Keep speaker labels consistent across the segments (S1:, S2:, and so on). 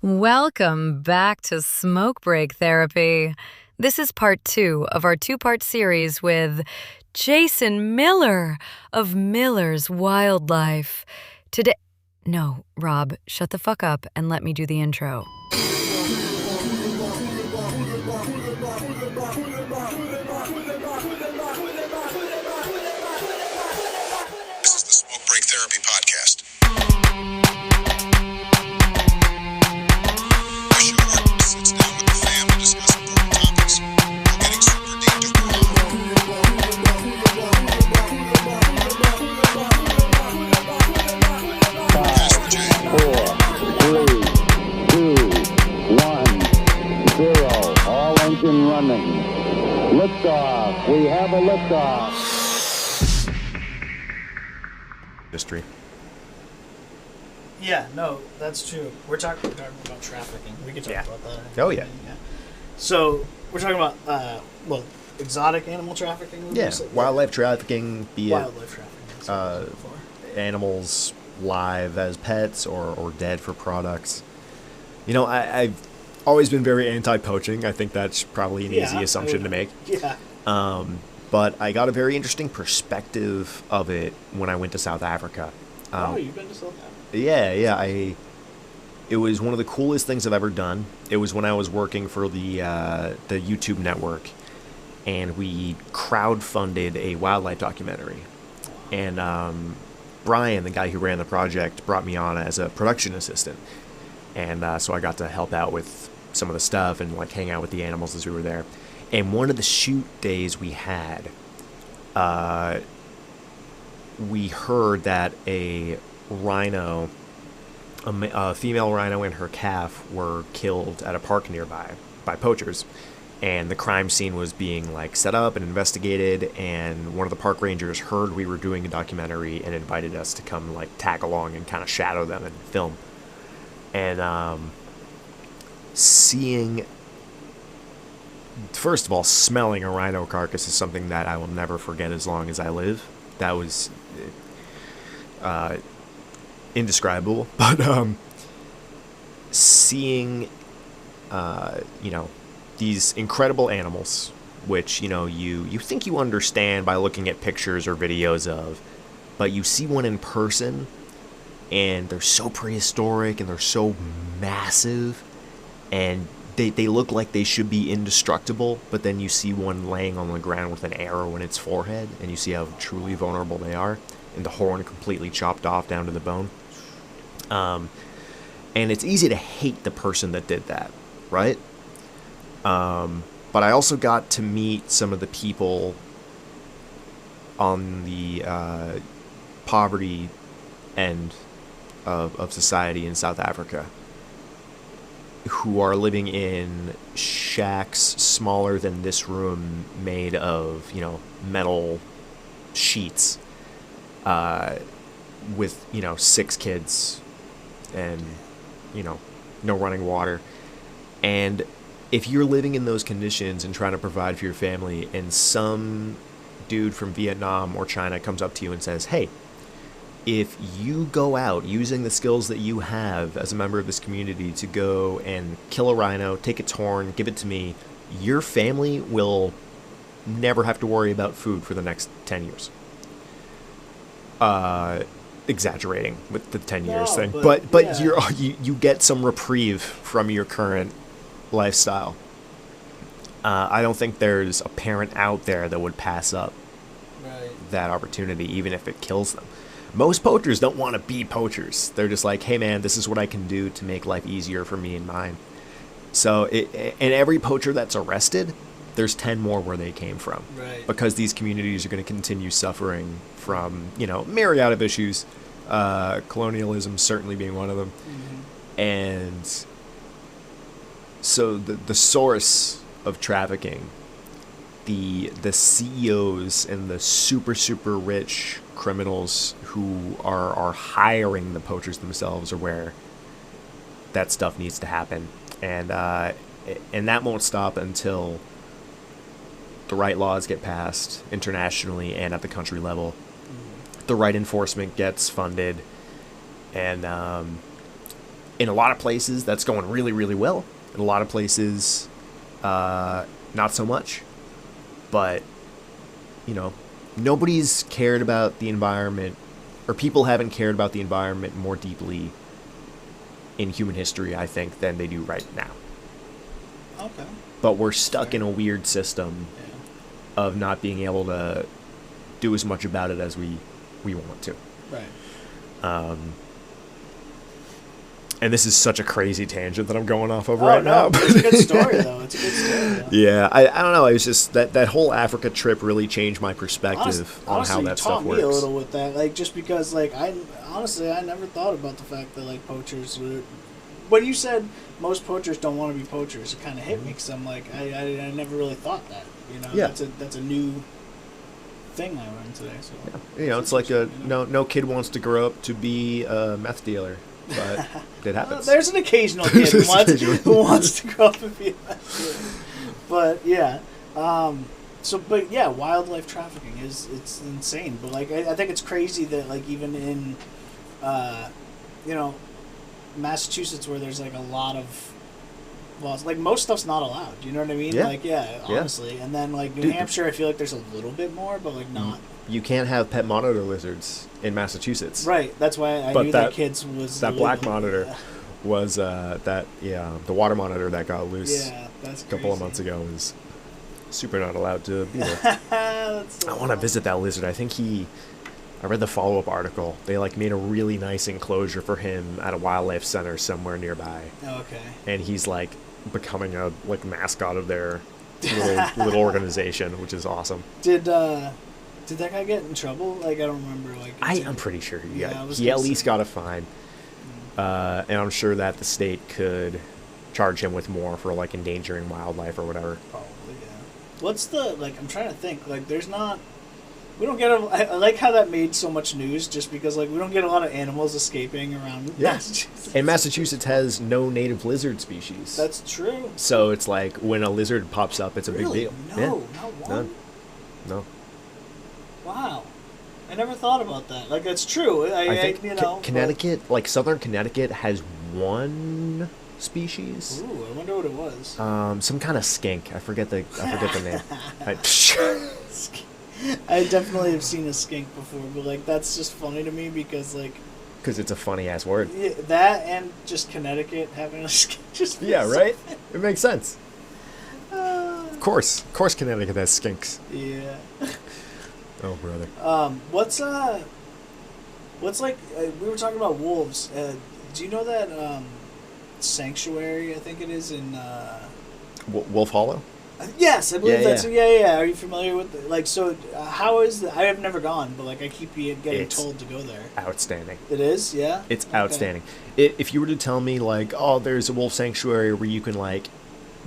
S1: Welcome back to Smoke Break Therapy. This is part 2 of our 2-part series with Jason Miller of Miller's Wildlife. Today... No, Rob, shut the fuck up and let me do the intro.
S2: This is the Smoke Break Therapy Podcast. A show where Chris sits down with the fam to discuss important topics while getting super deep to Pastor Jay.
S3: 4, 3, 2, 1, 0. All engine running. Liftoff. We have a liftoff.
S4: History.
S5: Yeah, no, that's true. We're talking about trafficking. We can talk
S4: Yeah.
S5: about that.
S4: Oh, yeah.
S5: So we're talking about exotic animal trafficking. would you
S4: Yeah,
S5: say?
S4: wildlife trafficking, be
S5: Wildlife trafficking. That's what I was looking for.
S4: it animals live as pets or dead for products. You know, I've always been very anti-poaching. I think that's probably an easy assumption to make.
S5: Yeah.
S4: But I got a very interesting perspective of it when I went to South Africa.
S5: You've been to South Africa?
S4: Yeah. It was one of the coolest things I've ever done. It was when I was working for the YouTube network, and we crowdfunded a wildlife documentary. And Brian, the guy who ran the project, brought me on as a production assistant. And so I got to help out with some of the stuff and like hang out with the animals as we were there. And one of the shoot days we had, we heard that a rhino, a female rhino and her calf were killed at a park nearby by poachers. And the crime scene was being like set up and investigated, and one of the park rangers heard we were doing a documentary and invited us to come like tag along and kind of shadow them and film. And first of all, smelling a rhino carcass is something that I will never forget as long as I live. That was indescribable. But seeing, these incredible animals, which, you think you understand by looking at pictures or videos of, but you see one in person, and they're so prehistoric, and they're so massive, and they look like they should be indestructible, but then you see one laying on the ground with an arrow in its forehead, and you see how truly vulnerable they are, and the horn completely chopped off down to the bone. And it's easy to hate the person that did that, right? But I also got to meet some of the people on the poverty end of society in South Africa, who are living in shacks smaller than this room, made of, metal sheets, with, 6 kids and, no running water. And if you're living in those conditions and trying to provide for your family, and some dude from Vietnam or China comes up to you and says, hey, if you go out using the skills that you have as a member of this community to go and kill a rhino, take its horn, give it to me, your family will never have to worry about food for the next 10 years. Exaggerating with the 10 years thing. But yeah. You get some reprieve from your current lifestyle. I don't think there's a parent out there that would pass up that opportunity, even if it kills them. Most poachers don't want to be poachers. They're just like, hey man, this is what I can do to make life easier for me and mine. So and every poacher that's arrested, there's 10 more where they came from.
S5: Right. Because
S4: these communities are going to continue suffering from, myriad of issues, colonialism certainly being one of them. Mm-hmm. And so the source of trafficking, the CEOs and the super, super rich criminals who are hiring the poachers themselves are where that stuff needs to happen. And that won't stop until the right laws get passed internationally and at the country level. The right enforcement gets funded, and In a lot of places, that's going really, really well. In a lot of places, not so much. But, you know, nobody's cared about the environment, or people haven't cared about the environment more deeply in human history, I think, than they do right now.
S5: Okay.
S4: But we're stuck in a weird system of not being able to do as much about it as we want to.
S5: Right.
S4: And this is such a crazy tangent that I'm going off of
S5: No,
S4: now.
S5: it's a good story, though. It's a good story, though.
S4: Yeah, I don't know. It was just that whole Africa trip really changed my perspective on how that stuff works.
S5: Honestly, you taught me a little with that, like, just because, like, I never thought about the fact that, like, poachers would... When you said most poachers don't want to be poachers, it kind of hit me, because I'm like, I never really thought that, you know?
S4: Yeah.
S5: That's a new thing I learned today, so... Yeah.
S4: You know, it's like no kid wants to grow up to be a meth dealer, but it happens.
S5: There's an occasional kid who wants to grow up and be a meth dealer. But, yeah. But yeah, wildlife trafficking it's insane. But like, I think it's crazy that like even in, you know, Massachusetts where there's like a lot of laws, like most stuff's not allowed. You know what I mean?
S4: Yeah.
S5: Like honestly. And then like New Hampshire, I feel like there's a little bit more, but like not.
S4: You can't have pet monitor lizards in Massachusetts.
S5: Right. That's why I knew that kids was
S4: that
S5: illegal.
S4: black monitor was the water monitor that got loose.
S5: Yeah, that's
S4: a couple of months ago was super not allowed to be there.
S5: That's so
S4: I want to visit that lizard. I think I read the follow-up article. They like made a really nice enclosure for him at a wildlife center somewhere nearby.
S5: Okay.
S4: And he's like becoming a like mascot of their little organization, which is awesome.
S5: Did that guy get in trouble? Like I don't remember. Like
S4: I'm pretty sure he at least got a fine. And I'm sure that the state could charge him with more for like endangering wildlife or whatever.
S5: Probably, yeah. What's the like? I'm trying to think. Like, there's not. We don't get. I like how that made so much news, just because like we don't get a lot of animals escaping around.
S4: Yes, and Massachusetts has no native lizard species.
S5: That's true.
S4: So it's like when a lizard pops up, it's a big deal.
S5: No, not one.
S4: No.
S5: Wow. I never thought about that. Like, that's true.
S4: I think
S5: you know,
S4: Connecticut, like southern Connecticut, has one species.
S5: Ooh, I wonder what it was.
S4: Some kind of skink. I forget the name.
S5: I definitely have seen a skink before, but like that's just funny to me because like.
S4: Because it's a funny ass word.
S5: Yeah, that and just Connecticut having a skink just.
S4: Right. It makes sense. Of course, Connecticut has skinks.
S5: Yeah.
S4: Oh brother.
S5: What's like we were talking about wolves. Do you know that sanctuary? I think it is in.
S4: Wolf Hollow.
S5: Yes, I believe that's.
S4: Yeah.
S5: Yeah. Are you familiar with like? So, how is the? I have never gone, but like I keep getting told to go there.
S4: Outstanding.
S5: It is, yeah.
S4: It's outstanding. If you were to tell me like, oh, there's a wolf sanctuary where you can like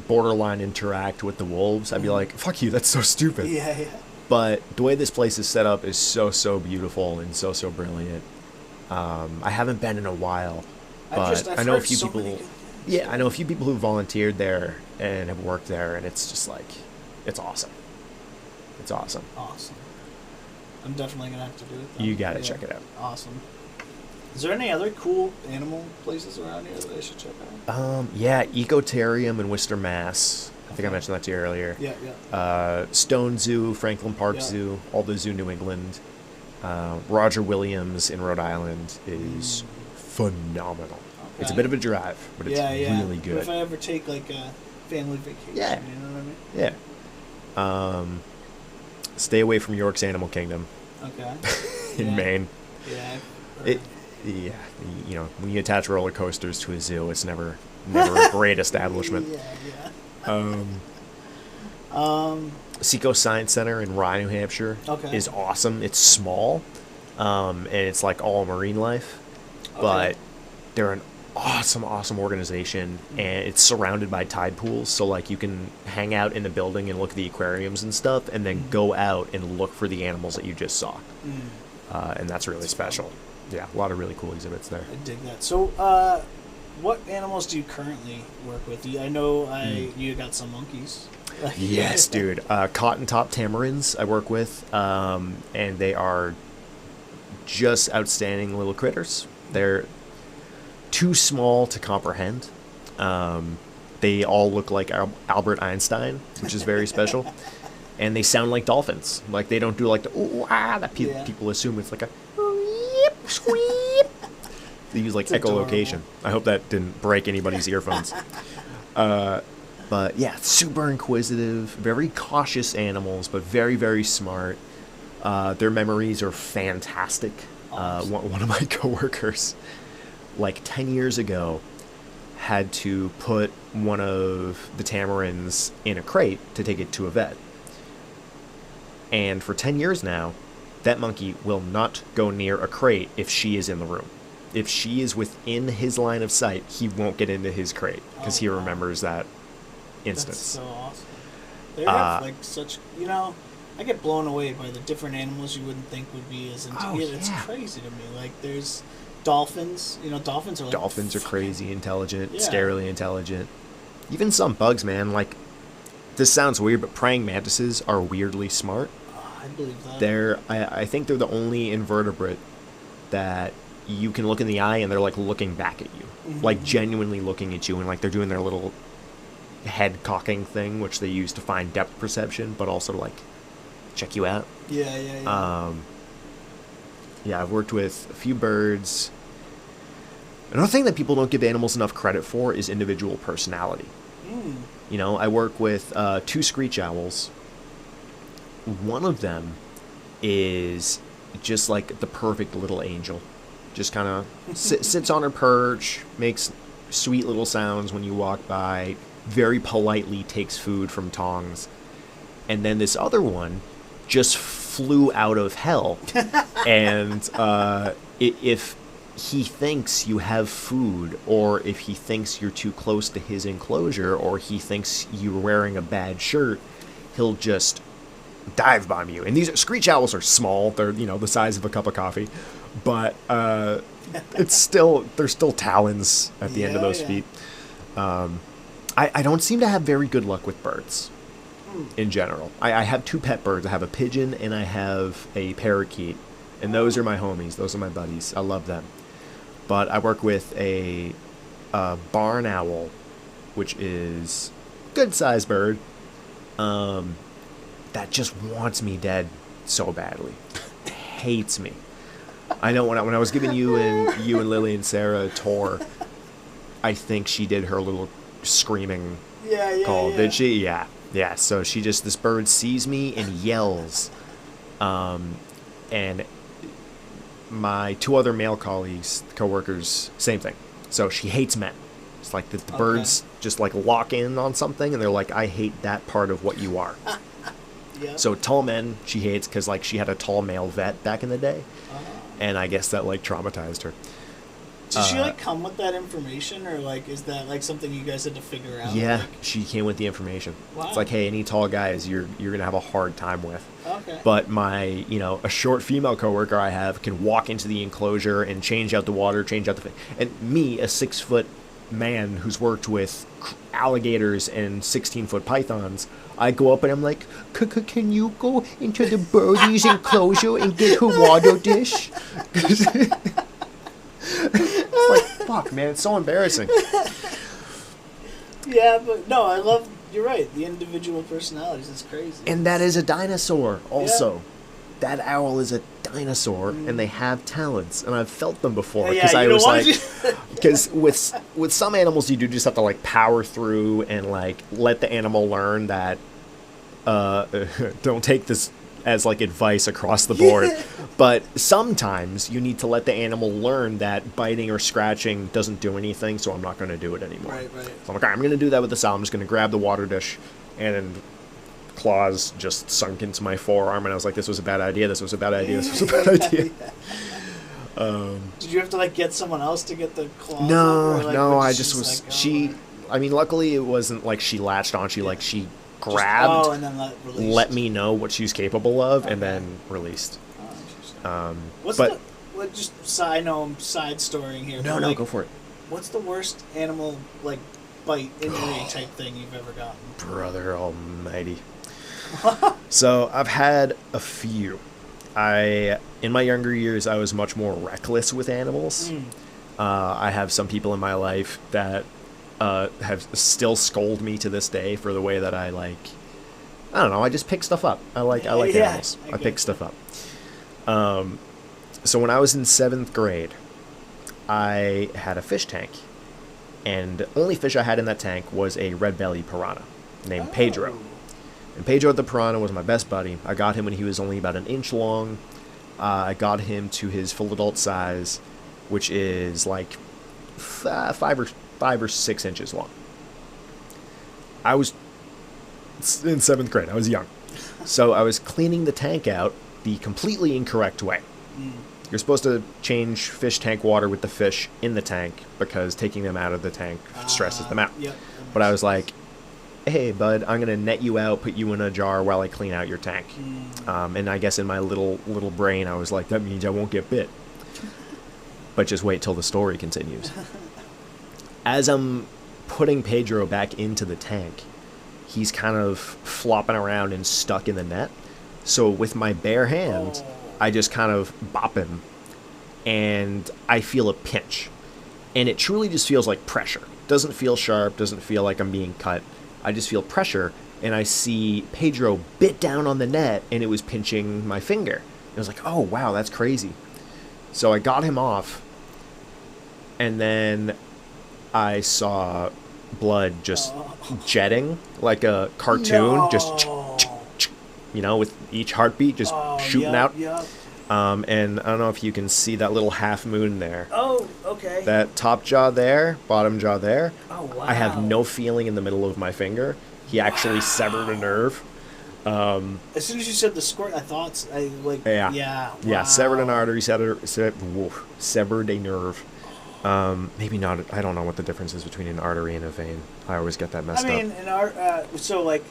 S4: borderline interact with the wolves, I'd be like, fuck you, that's so stupid.
S5: Yeah.
S4: But the way this place is set up is so beautiful and so brilliant. I haven't been in a while, but I know a few people. Yeah, I know a few people who volunteered there and have worked there, and it's just like, it's awesome. It's awesome.
S5: Awesome. I'm definitely gonna have to do it. Then.
S4: You gotta check it out.
S5: Awesome. Is there any other cool animal places around here that I should check out?
S4: Yeah, Ecotarium in Worcester, Mass. I think I mentioned that to you earlier.
S5: Yeah.
S4: Stone Zoo, Franklin Park Zoo, Aldo Zoo, New England. Roger Williams in Rhode Island is phenomenal. Okay. It's a bit of a drive, but it's really good.
S5: But if I ever take like a family vacation, you know what I mean?
S4: Yeah. Stay away from York's Animal Kingdom.
S5: Okay.
S4: in Maine.
S5: Yeah.
S4: You know, when you attach roller coasters to a zoo, it's never a great establishment. Seco Science Center in Rye, New Hampshire is awesome. It's small, and it's like all marine life, but they're an awesome organization, and it's surrounded by tide pools, so like you can hang out in the building and look at the aquariums and stuff, and then go out and look for the animals that you just saw, and that's really special. Yeah, a lot of really cool exhibits there.
S5: I dig that. So, what animals do you currently work with? I know you got some monkeys.
S4: Yes, dude. Cotton top tamarins I work with, and they are just outstanding little critters. They're too small to comprehend. They all look like Albert Einstein, which is very special. And they sound like dolphins. Like, they don't do like the ooh, ah, that people assume it's like a weep, squeep. They use like echolocation. I hope that didn't break anybody's earphones. But yeah, super inquisitive, very cautious animals, but very, very smart. Their memories are fantastic. One of my coworkers, like 10 years ago, had to put one of the tamarins in a crate to take it to a vet. And for 10 years now, that monkey will not go near a crate if she is in the room. If she is within his line of sight, he won't get into his crate because he remembers that instance.
S5: That's so awesome. They have like such, you know, I get blown away by the different animals you wouldn't think would be as intelligent. It's crazy to me. Like, there's dolphins. You know, dolphins are like...
S4: Dolphins are crazy intelligent,
S5: Yeah.
S4: scarily intelligent. Even some bugs, man. Like, this sounds weird, but praying mantises are weirdly smart.
S5: I believe that.
S4: I think they're the only invertebrate that you can look in the eye and they're like looking back at you.
S5: Mm-hmm.
S4: Like, genuinely looking at you, and like they're doing their little head cocking thing, which they use to find depth perception, but also to like check you out.
S5: Yeah.
S4: Yeah, I've worked with a few birds. Another thing that people don't give animals enough credit for is individual personality. You know, I work with 2 screech owls. One of them is just like the perfect little angel. Just kind of sits on her perch, makes sweet little sounds when you walk by, very politely takes food from tongs. And then this other one just flew out of hell. And if he thinks you have food, or if he thinks you're too close to his enclosure, or he thinks you're wearing a bad shirt, he'll just dive bomb you. And these screech owls are small. They're, you know, the size of a cup of coffee. But they're still talons at the end of those feet. I don't seem to have very good luck with birds in general. I have 2 pet birds. I have a pigeon and I have a parakeet. And those are my homies. Those are my buddies. I love them. But I work with a barn owl, which is a good-sized bird, that just wants me dead so badly. Hates me. I know when I was giving you and Lily and Sarah a tour, I think she did her little screaming call. Did she? Yeah. So this bird sees me and yells. And my 2 other male colleagues, coworkers, same thing. So she hates men. It's like the birds just like lock in on something and they're like, I hate that part of what you are. So tall men she hates because like she had a tall male vet back in the day. And I guess that like traumatized her.
S5: Did she like come with that information, or like is that like something you guys had to figure out?
S4: Yeah,
S5: like...
S4: she came with the information.
S5: Wow.
S4: It's like, hey, any tall guys you're gonna have a hard time with.
S5: Okay.
S4: But my, a short female coworker I have can walk into the enclosure and change out the water, change out the and me, a 6-foot man who's worked with alligators and 16-foot pythons, I go up and I'm like, can you go into the birdie's enclosure and get her water dish? It's like, fuck, man, it's so embarrassing.
S5: Yeah, but no, I love, you're right, the individual personalities, it's crazy.
S4: And that is a dinosaur also. Yeah. That owl is a dinosaur, and they have talents, and I've felt them before. Because I was like, because with some animals you do just have to like power through and like let the animal learn that don't take this as like advice across the board. But sometimes you need to let the animal learn that biting or scratching doesn't do anything, so I'm not going to do it anymore.
S5: Right.
S4: So I'm like, I'm going to do that with this owl. I'm just going to grab the water dish, and then claws just sunk into my forearm, and I was like, this was a bad idea. Did you have to like get someone else to get the claws? No, I just was like, I mean, luckily it wasn't like she latched on. She grabbed,
S5: and then
S4: let me know what she's capable of, and then released.
S5: Interesting. I know I'm side storying here.
S4: No, go for it.
S5: What's the worst animal like bite injury type thing you've ever gotten?
S4: Brother almighty. So I've had a few. In my younger years, I was much more reckless with animals. I have some people in my life that have still scold me to this day for the way that I like. I don't know. I just pick stuff up. I like animals. I pick stuff up. So when I was in 7th grade, I had a fish tank, and the only fish I had in that tank was a red-bellied piranha named Pedro. And Pedro the piranha was my best buddy. I got him when he was only about 1 inch long. I got him to his full adult size, which is like 5 or 6 inches long. I was in 7th grade. I was young. So I was cleaning the tank out the completely incorrect way. You're supposed to change fish tank water with the fish in the tank because taking them out of the tank stresses them out.
S5: Yep,
S4: but I was like, hey, bud, I'm going to net you out, put you in a jar while I clean out your tank. And I guess in my little brain, I was like, that means I won't get bit. But just wait till the story continues. As I'm putting Pedro back into the tank, he's kind of flopping around and stuck in the net. So with my bare hand, I just kind of bop him, and I feel a pinch. And it truly just feels like pressure. Doesn't feel sharp, doesn't feel like I'm being cut. I just feel pressure, and I see Pedro bit down on the net, and it was pinching my finger. I was like, oh, wow, that's crazy. So I got him off, and then I saw blood just jetting like a cartoon, just, you know, with each heartbeat just shooting out. And I don't know if you can see that little half moon there.
S5: Oh, okay.
S4: That top jaw there, bottom jaw there.
S5: Oh, wow.
S4: I have no feeling in the middle of my finger. He actually severed a nerve.
S5: As soon as you said the squirt, I thought,
S4: Yeah,
S5: wow.
S4: severed an artery, severed a nerve. Maybe not. I don't know what the difference is between an artery and a vein. I always get that messed up.
S5: I mean, so like...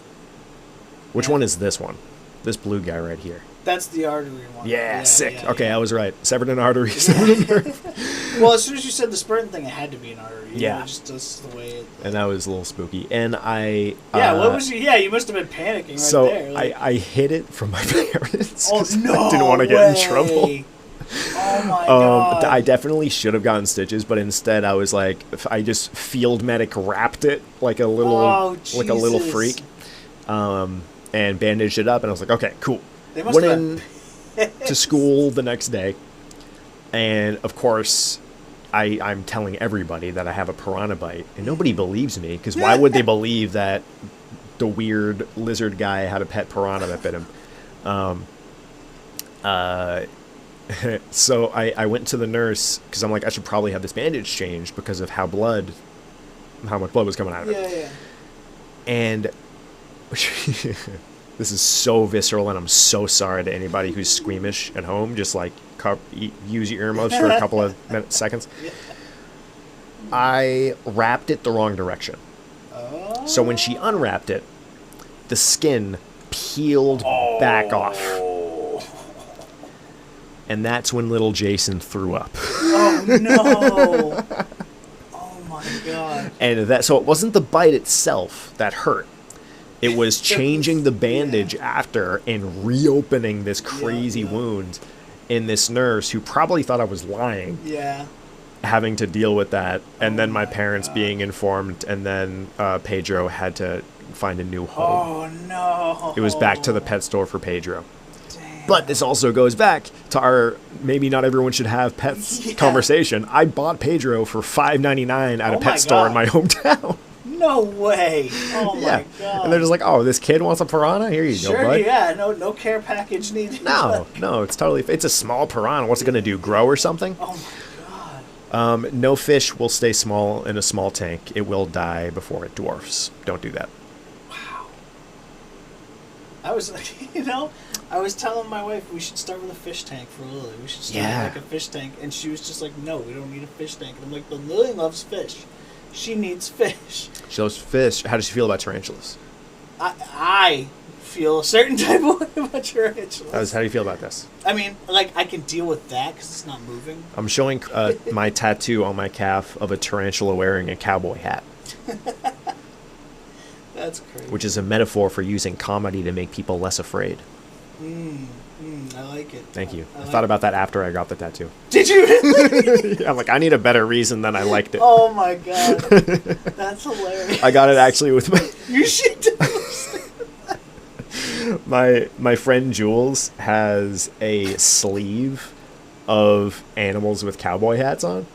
S4: Which one is this one? This blue guy right here.
S5: That's the artery one.
S4: Yeah, sick.
S5: Yeah,
S4: okay, I was right. Severed an artery, severed a nerve.
S5: Well, as soon as you said the spurting thing, it had to be an artery.
S4: Yeah.
S5: Just the way it...
S4: And that was a little spooky. And I...
S5: Yeah, what was you... Yeah, you must have been panicking right
S4: so
S5: there. Like,
S4: I hid it from my parents.
S5: oh, no
S4: I didn't want to get in trouble.
S5: Oh, my God.
S4: I definitely should have gotten stitches, but instead I was like... I just field medic wrapped it like a little freak. And bandaged it up, and I was like, okay, cool. Went in to school the next day, and of course, I'm telling everybody that I have a piranha bite, and nobody believes me, because why would they believe that the weird lizard guy had a pet piranha that bit him? So I went to the nurse, because I'm like, I should probably have this bandage changed because of how much blood was coming out of it.
S5: Yeah.
S4: And this is so visceral, and I'm so sorry to anybody who's squeamish at home. Just like use your earmuffs for a couple of seconds. I wrapped it the wrong direction. So when she unwrapped it, the skin peeled back off. And that's when little Jason threw up.
S5: Oh, no. Oh, my God.
S4: And so it wasn't the bite itself that hurt. It was changing the bandage after and reopening this crazy wound in this nurse who probably thought I was lying.
S5: Yeah.
S4: Having to deal with that. And then my parents being informed, and then Pedro had to find a new home.
S5: Oh, no.
S4: It was back to the pet store for Pedro. Damn. But this also goes back to our maybe not everyone should have pets conversation. I bought Pedro for $5.99 at a pet store in my hometown.
S5: No way. Oh, my God.
S4: And they're just like, oh, this kid wants a piranha? Here you go, bud.
S5: Yeah. No care package needed.
S4: No, it's totally... It's a small piranha. What's it going to do, grow or something?
S5: Oh, my God.
S4: No fish will stay small in a small tank. It will die before it dwarfs. Don't do that.
S5: Wow. I was telling my wife we should start with a fish tank for Lily. We should start with like a fish tank. And she was just like, no, we don't need a fish tank. And I'm like, but Lily loves fish. She needs fish.
S4: She loves fish. How does she feel about tarantulas?
S5: I feel a certain type of way about tarantulas.
S4: How do you feel about this?
S5: I mean, like, I can deal with that because it's not moving.
S4: I'm showing my tattoo on my calf of a tarantula wearing a cowboy hat.
S5: That's crazy.
S4: Which is a metaphor for using comedy to make people less afraid.
S5: I like it.
S4: Thank you. I
S5: like
S4: thought about that after I got the tattoo.
S5: Did you really?
S4: I'm like, I need a better reason than I liked it.
S5: Oh my god. That's hilarious.
S4: I got it actually with
S5: You should do
S4: my friend Jules has a sleeve of animals with cowboy hats on.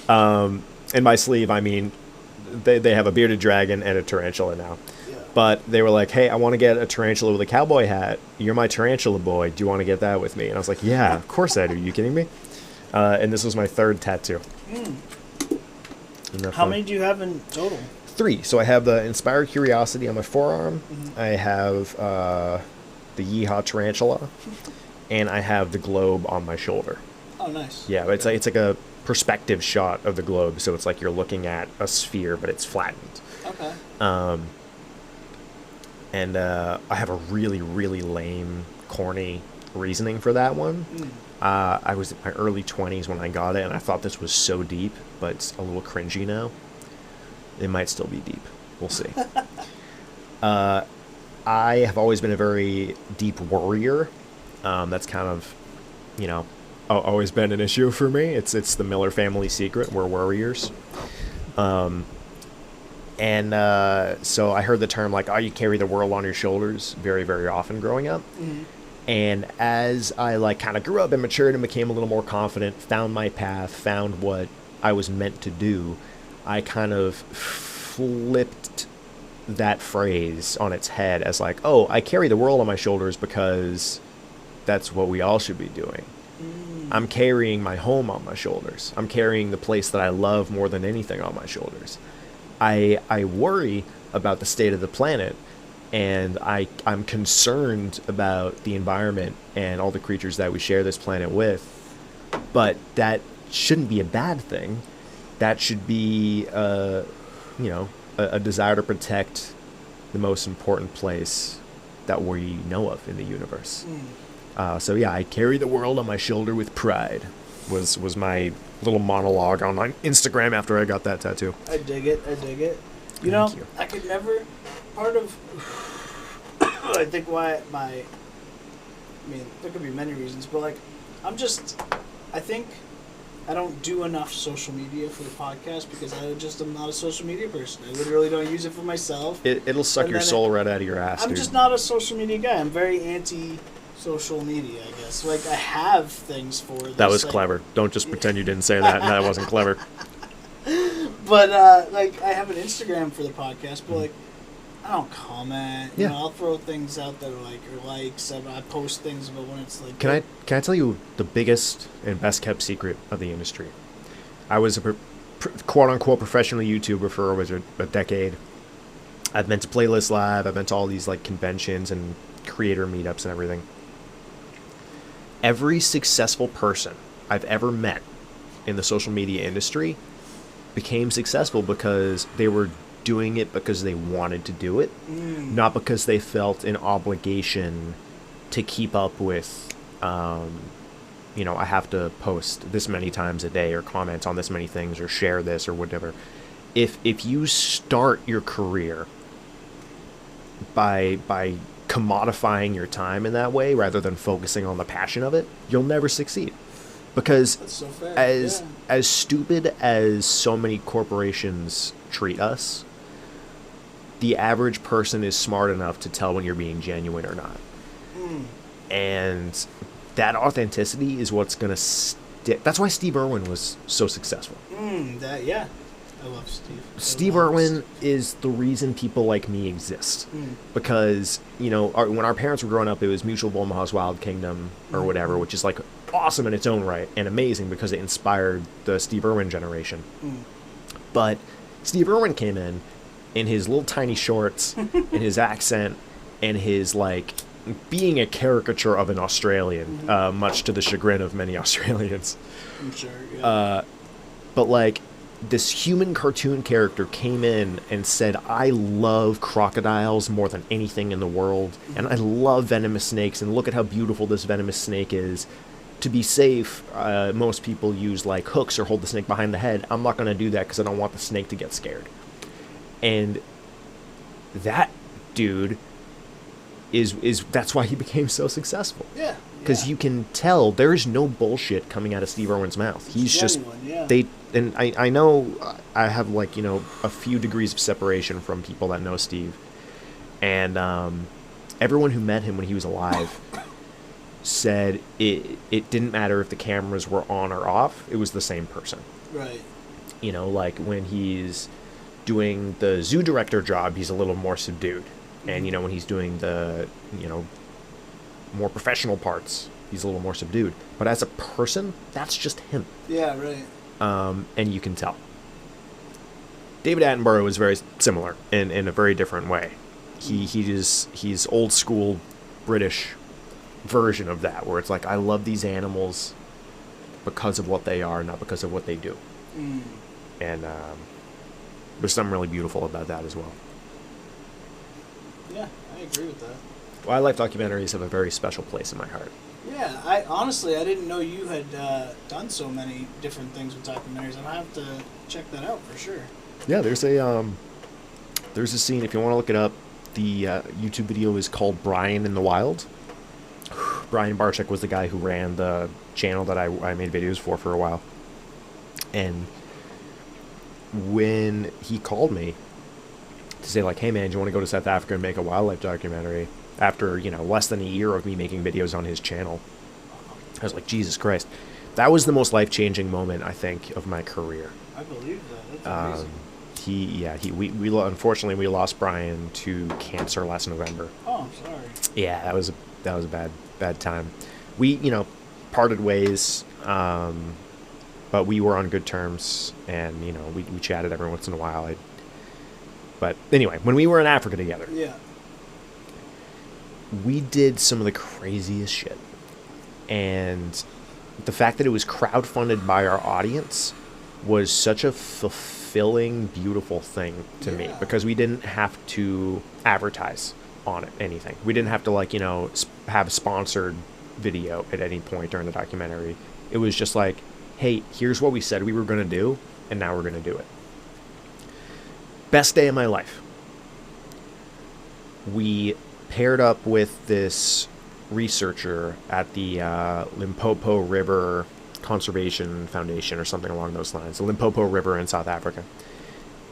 S4: And by sleeve, I mean they have a bearded dragon and a tarantula now.
S5: Yeah.
S4: But they were like, hey, I want to get a tarantula with a cowboy hat. You're my tarantula boy. Do you want to get that with me? And I was like, yeah, of course I do. You kidding me? And this was my third tattoo.
S5: How many do you have in total?
S4: 3. So I have the Inspired Curiosity on my forearm. I have the Yeehaw Tarantula. And I have the globe on my shoulder.
S5: Oh, nice.
S4: Yeah, but it's like a perspective shot of the globe. So it's like you're looking at a sphere, but it's flattened.
S5: Okay.
S4: And I have a really, really lame, corny reasoning for that one. I was in my early 20s when I got it, and I thought this was so deep, but it's a little cringy now. It might still be deep. We'll see. I have always been a very deep worrier. That's kind of, always been an issue for me. It's the Miller family secret. We're worriers. And so I heard the term like, oh, you carry the world on your shoulders very, very often growing up. And as I like kind of grew up and matured and became a little more confident, found my path, found what I was meant to do, I kind of flipped that phrase on its head as like, oh, I carry the world on my shoulders because that's what we all should be doing. I'm carrying my home on my shoulders. I'm carrying the place that I love more than anything on my shoulders. I worry about the state of the planet, and I'm concerned about the environment and all the creatures that we share this planet with, but that shouldn't be a bad thing. That should be, a desire to protect the most important place that we know of in the universe. So yeah, I carry the world on my shoulder with pride, was my little monologue on my Instagram after I got that tattoo.
S5: I dig it.
S4: Thank you.
S5: I could never, part of, I think why there could be many reasons, but like, I think I don't do enough social media for the podcast because I just am not a social media person. I literally don't use it for myself.
S4: It'll suck your soul right out of your ass,
S5: I'm
S4: dude.
S5: just not a social media guy. I'm very anti-social media, I guess. Like, I have things for this.
S4: That was clever. Don't just pretend you didn't say that and that wasn't clever.
S5: But, like, I have an Instagram for the podcast, but, like, I don't comment.
S4: Yeah.
S5: I'll throw things out that are, like, or likes. I post things, but when it's, like...
S4: Can I tell you the biggest and best-kept secret of the industry? I was a quote-unquote professional YouTuber for over a decade. I've been to Playlist Live. I've been to all these, like, conventions and creator meetups and everything. Every successful person I've ever met in the social media industry became successful because they were doing it because they wanted to do it, not because they felt an obligation to keep up with, I have to post this many times a day or comment on this many things or share this or whatever. If you start your career by commodifying your time in that way rather than focusing on the passion of it, you'll never succeed. Because
S5: That's so fair.
S4: as stupid as so many corporations treat us, the average person is smart enough to tell when you're being genuine or not. And that authenticity is what's going to stick. That's why Steve Irwin was so successful.
S5: I love Steve.
S4: Steve Irwin is the reason people like me exist. Because, when our parents were growing up, it was Mutual of Omaha's Wild Kingdom or whatever, which is like awesome in its own right and amazing because it inspired the Steve Irwin generation. But Steve Irwin came in his little tiny shorts, in his accent, and his, like, being a caricature of an Australian, much to the chagrin of many Australians.
S5: I'm sure, yeah.
S4: But, like, this human cartoon character came in and said, I love crocodiles more than anything in the world, and I love venomous snakes, and look at how beautiful this venomous snake is. To be safe, most people use, like, hooks or hold the snake behind the head. I'm not going to do that because I don't want the snake to get scared. And that dude is that's why he became so successful.
S5: Yeah.
S4: because you can tell there's no bullshit coming out of Steve Irwin's mouth. He's
S5: genuine, yeah.
S4: and I know I have like, you know, a few degrees of separation from people that know Steve, and everyone who met him when he was alive said it didn't matter if the cameras were on or off, it was the same person.
S5: Right.
S4: You know, like when he's doing the zoo director job, he's a little more subdued. And, you know, when he's doing the, you know, more professional parts, he's a little more subdued. But as a person, that's just him.
S5: Yeah, right.
S4: And you can tell. David Attenborough is very similar in a very different way. He's old school British version of that, where it's like, I love these animals because of what they are, not because of what they do. And there's something really beautiful about that as well.
S5: Yeah, I agree with that.
S4: Wildlife documentaries have a very special place in my heart.
S5: Yeah, I honestly, I didn't know you had done so many different things with documentaries, and I have to check that out for sure.
S4: Yeah, there's a scene, if you want to look it up, the YouTube video is called Brian in the Wild. Brian Barczyk was the guy who ran the channel that I made videos for a while. And when he called me to say, like, hey man, do you want to go to South Africa and make a wildlife documentary, after, you know, less than a year of me making videos on his channel, I was like, Jesus Christ. That was the most life-changing moment, I think, of my career.
S5: I believe that. That's amazing.
S4: We unfortunately we lost Brian to cancer last November.
S5: Oh, I'm sorry.
S4: Yeah, that was a bad time. We, you know, parted ways, but we were on good terms, and, you know, we chatted every once in a while. But anyway, when we were in Africa together,
S5: yeah,
S4: we did some of the craziest shit. And the fact that it was crowdfunded by our audience was such a fulfilling, beautiful thing to me, because we didn't have to advertise on it, anything. We didn't have to, like, you know, have a sponsored video at any point during the documentary. It was just like, hey, here's what we said we were going to do, and now we're going to do it. Best day of my life. We paired up with this researcher at the Limpopo River Conservation Foundation or something along those lines, the Limpopo River in South Africa.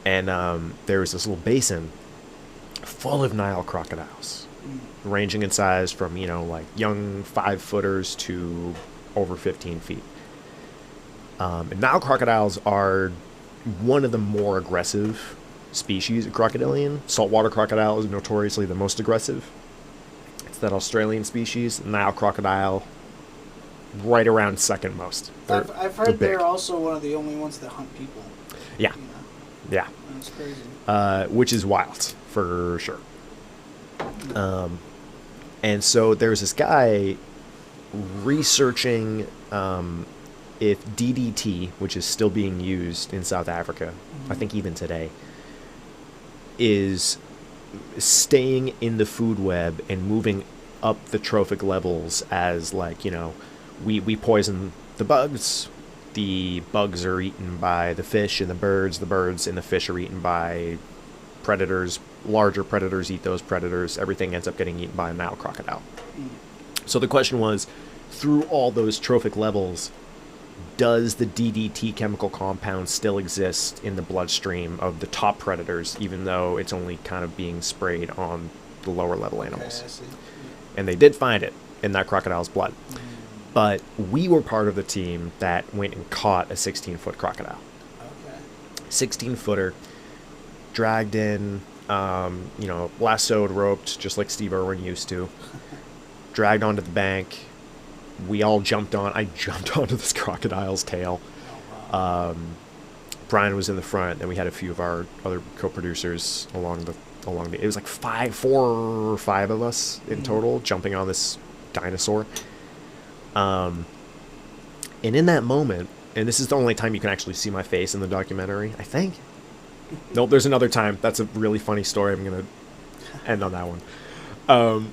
S4: And there was this little basin full of Nile crocodiles, ranging in size from, you know, like young 5-footers to over 15 feet. And Nile crocodiles are one of the more aggressive species of crocodilian. Saltwater crocodile is notoriously the most aggressive. It's that Australian species. Nile crocodile, right around second most.
S5: I've heard they're also one of the only ones that hunt people.
S4: Yeah.
S5: You know?
S4: Yeah.
S5: That's crazy.
S4: Which is wild, for sure. And so there's this guy researching if DDT, which is still being used in South Africa, I think even today, is staying in the food web and moving up the trophic levels as, like, you know, we poison the bugs are eaten by the fish and the birds and the fish are eaten by predators. Larger predators eat those predators. Everything ends up getting eaten by a Nile crocodile. So the question was, through all those trophic levels, does the DDT chemical compound still exist in the bloodstream of the top predators, even though it's only kind of being sprayed on the lower level animals?
S5: Okay, I see.
S4: And they did find it in that crocodile's blood. But we were part of the team that went and caught a 16-foot crocodile.
S5: Okay.
S4: 16-footer, dragged in, you know, lassoed, roped, just like Steve Irwin used to. Dragged onto the bank. We all jumped on. I jumped onto this crocodile's tail.
S5: Oh, wow.
S4: Brian was in the front, and we had a few of our other co-producers along the. It was like 4 or 5 of us in total jumping on this dinosaur. And in that moment, and this is the only time you can actually see my face in the documentary, I think. Nope, there's another time. That's a really funny story. I'm gonna end on that one.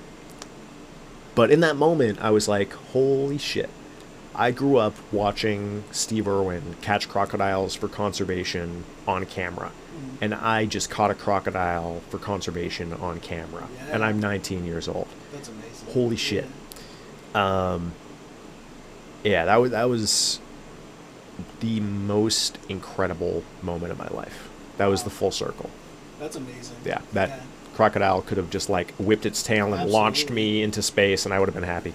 S4: But in that moment, I was like, holy shit. I grew up watching Steve Irwin catch crocodiles for conservation on camera. And I just caught a crocodile for conservation on camera.
S5: Yeah.
S4: And I'm 19 years old.
S5: That's amazing.
S4: Holy shit. Yeah, that was the most incredible moment of my life. That was the full circle.
S5: That's amazing.
S4: Yeah, that crocodile could have just like whipped its tail and launched me into space, and I would have been happy.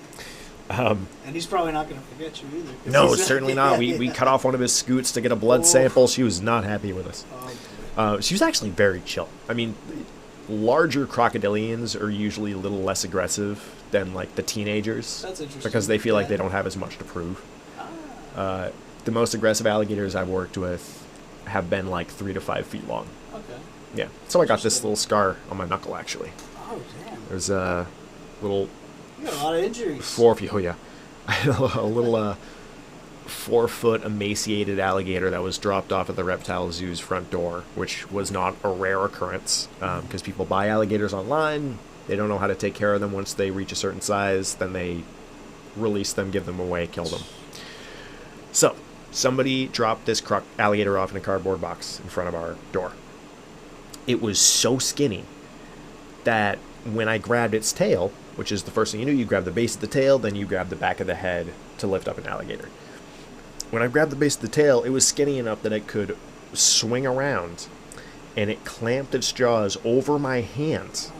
S5: And he's probably not going to forget you either.
S4: No, certainly not. We cut off one of his scoots to get a blood sample. She was not happy with us. She was actually very chill. I mean, larger crocodilians are usually a little less aggressive than like the teenagers.
S5: That's interesting.
S4: Because they feel like they don't have as much to prove. The most aggressive alligators I've worked with have been like 3 to 5 feet long.
S5: Okay.
S4: Yeah. So I got this little scar on my knuckle actually.
S5: Oh, damn.
S4: There's a little
S5: You got a lot of injuries.
S4: Oh yeah. I had a little 4-foot emaciated alligator that was dropped off at the reptile zoo's front door, which was not a rare occurrence because people buy alligators online. They don't know how to take care of them. Once they reach a certain size, then they release them, give them away, kill them. So somebody dropped this alligator off in a cardboard box in front of our door. It was so skinny that when I grabbed its tail, which is the first thing you do, you grab the base of the tail, then you grab the back of the head to lift up an alligator. When I grabbed the base of the tail, it was skinny enough that it could swing around, and it clamped its jaws over my hand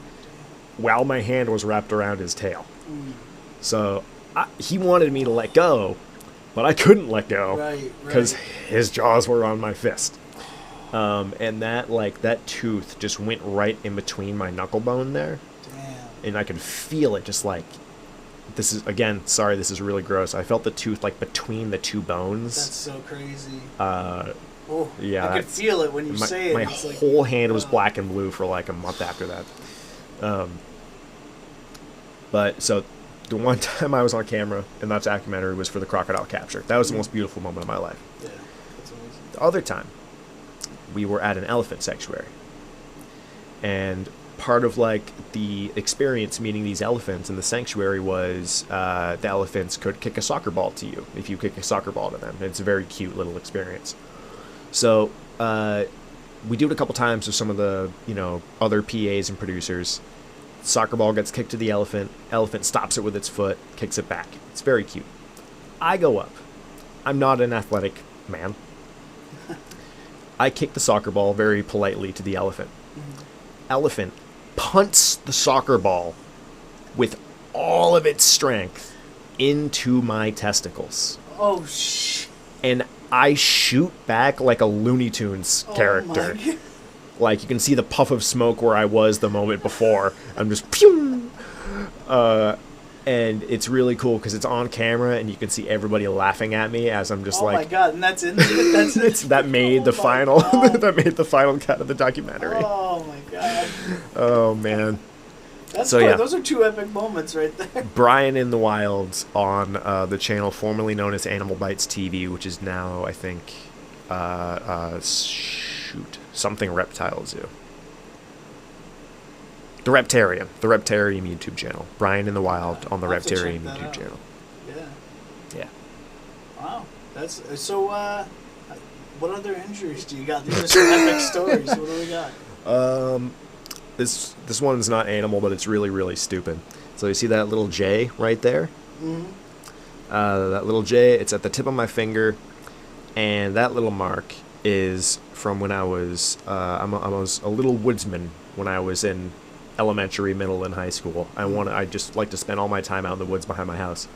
S4: while my hand was wrapped around his tail. So he wanted me to let go, but I couldn't let go because his jaws were on my fist. And that tooth just went right in between my knuckle bone there.
S5: Damn.
S4: And I could feel it just like, this is really gross. I felt the tooth like between the two bones.
S5: That's so crazy.
S4: Yeah.
S5: I could feel it when you say it.
S4: My whole hand was black and blue for like a month after that. But so the one time I was on camera in that documentary was for the crocodile capture. That was the most beautiful moment of my life.
S5: Yeah, that's amazing.
S4: The other time, we were at an elephant sanctuary. And part of like the experience meeting these elephants in the sanctuary was the elephants could kick a soccer ball to you if you kick a soccer ball to them. It's a very cute little experience. So we do it a couple times with some of the other PAs and producers. Soccer ball gets kicked to the elephant. Elephant stops it with its foot, kicks it back. It's very cute. I go up. I'm not an athletic man. I kick the soccer ball very politely to the elephant. Elephant punts the soccer ball with all of its strength into my testicles.
S5: Oh, shit.
S4: And I shoot back like a Looney Tunes character.
S5: My God.
S4: Like, you can see the puff of smoke where I was the moment before. I'm just, pew! And it's really cool because it's on camera and you can see everybody laughing at me as I'm just
S5: oh my God, and that's in
S4: that made the final that made the final cut of the documentary.
S5: Oh my God.
S4: Oh man.
S5: That's
S4: So,
S5: cool.
S4: yeah.
S5: Those are two epic moments right there.
S4: Brian in the Wild on the channel formerly known as Animal Bites TV, which is now, I think, something Reptile Zoo. The Reptarium YouTube channel. Brian in the Wild on the
S5: I'll have to
S4: Reptarium
S5: check that
S4: YouTube
S5: out.
S4: channel.
S5: Yeah.
S4: Yeah.
S5: Wow. That's so. What other injuries do you got? These are some epic stories. What do we got?
S4: This one's not animal, but it's really, really stupid. So you see that little J right there?
S5: Mm-hmm.
S4: That little J, it's at the tip of my finger, and that little mark is from when I was I was a little woodsman when I was in elementary, middle, and high school. I just like to spend all my time out in the woods behind my house,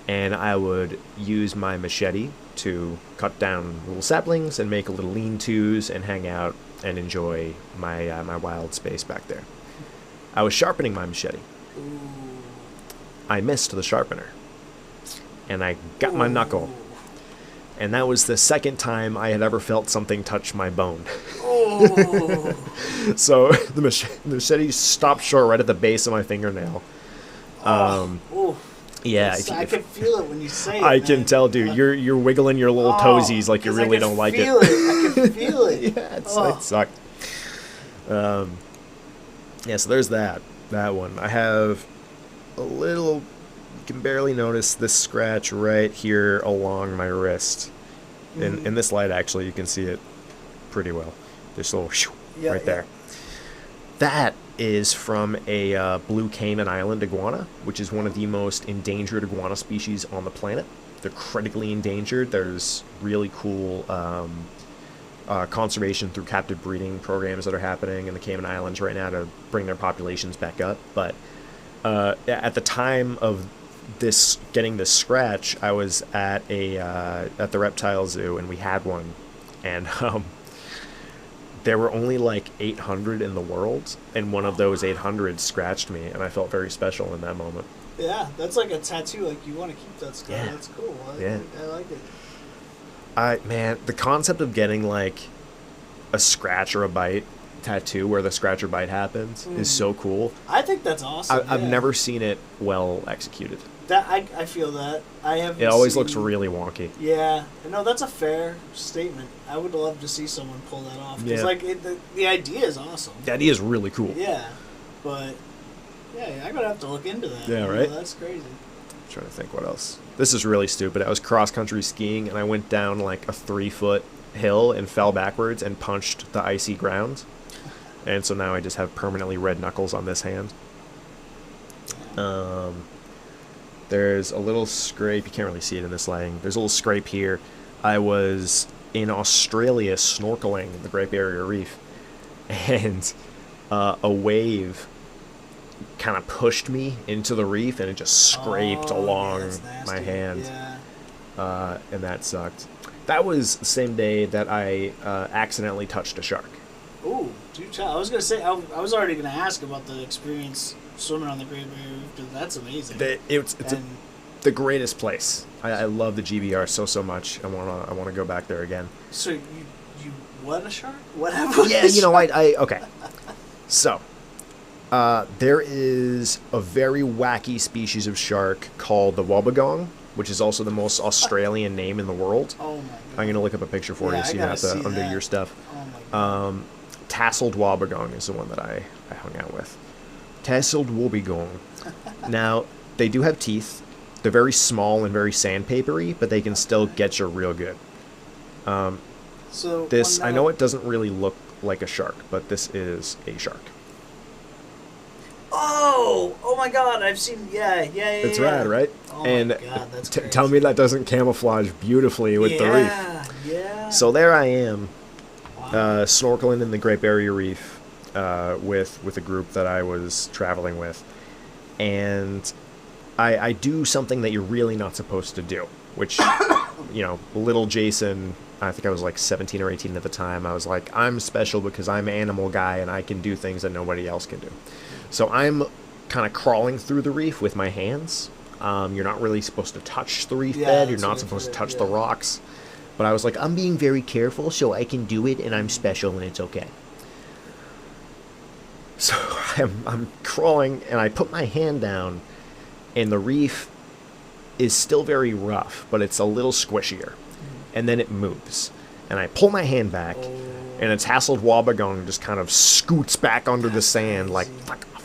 S4: and I would use my machete to cut down little saplings and make little lean-tos and hang out and enjoy my my wild space back there. I was sharpening my machete.
S5: Ooh.
S4: I missed the sharpener, and I got my knuckle. And that was the second time I had ever felt something touch my bone.
S5: Oh.
S4: So the machete stopped short right at the base of my fingernail.
S5: Oh.
S4: Yeah,
S5: I can feel it when you say it.
S4: I
S5: man.
S4: can tell, dude. You're wiggling your little toesies like you really don't like it.
S5: I can feel it.
S4: Yeah, it sucked. Yeah, so there's that one. I have a little. You can barely notice this scratch right here along my wrist. In this light, actually, you can see it pretty well. There's a little right there. That is from a blue Cayman Island iguana, which is one of the most endangered iguana species on the planet. They're critically endangered. There's really cool conservation through captive breeding programs that are happening in the Cayman Islands right now to bring their populations back up. But at the time of getting this scratch, I was at at the reptile zoo, and we had one, and there were only like 800 in the world, and one of those 800 scratched me, and I felt very special in that moment.
S5: Yeah, that's like a tattoo. Like, you want to keep that scar.
S4: Yeah.
S5: That's cool. I like it.
S4: Man, the concept of getting like a scratch or a bite tattoo where the scratch or bite happens is so cool.
S5: I think that's awesome.
S4: I've never seen it well executed.
S5: That I feel that. I have.
S4: It always looks really wonky.
S5: Yeah, no, that's a fair statement. I would love to see someone pull that off. Because,
S4: Yeah.
S5: like, the idea is awesome.
S4: The idea is really cool.
S5: Yeah, but, yeah, I'm going to have to look into that.
S4: Yeah, right?
S5: That's crazy.
S4: I'm trying to think what else. This is really stupid. I was cross-country skiing, and I went down, like, a 3-foot hill and fell backwards and punched the icy ground. And so now I just have permanently red knuckles on this hand. There's a little scrape. You can't really see it in this lighting. There's a little scrape here. I was in Australia snorkeling in the Great Barrier Reef, and a wave kind of pushed me into the reef, and it just scraped along
S5: that's nasty.
S4: my hand.
S5: Yeah.
S4: And that sucked. That was the same day that I accidentally touched a shark.
S5: Ooh, do tell. I was going to say, I was already going to ask about the experience swimming on the Great Barrier Reef, because that's amazing.
S4: It's the greatest place. I love the GBR so much. I wanna go back there again.
S5: So you what, a shark? What happened?
S4: Yeah, you know, okay. So, there is a very wacky species of shark called the wobbegong, which is also the most Australian name in the world.
S5: Oh my god.
S4: I'm gonna look up a picture for you so you have to undo your stuff.
S5: Oh my god.
S4: Tasseled wobbegong is the one that I hung out with. Tasseled wobbegong. Now, they do have teeth. They're very small and very sandpapery, but they can still get you real good.
S5: So
S4: This, I know it doesn't really look like a shark, but this is a shark.
S5: Oh my god, I've seen, yeah.
S4: It's rad, right?
S5: Oh
S4: and
S5: my god, that's crazy.
S4: tell me that doesn't camouflage beautifully with the reef.
S5: Yeah.
S4: So there I am,
S5: Wow.
S4: snorkeling in the Great Barrier Reef with a group that I was traveling with, and I do something that you're really not supposed to do, which, you know, little Jason, I think I was like 17 or 18 at the time, I was like, I'm special because I'm an animal guy and I can do things that nobody else can do. So I'm kind of crawling through the reef with my hands. You're not really supposed to touch the reef bed. You're not supposed to touch the rocks. But I was like, I'm being very careful so I can do it, and I'm special, and it's okay. So I'm crawling, and I put my hand down, and the reef is still very rough, but it's a little squishier. And then it moves. And I pull my hand back, and a tasseled wobbegong just kind of scoots back under the sand, like, fuck off.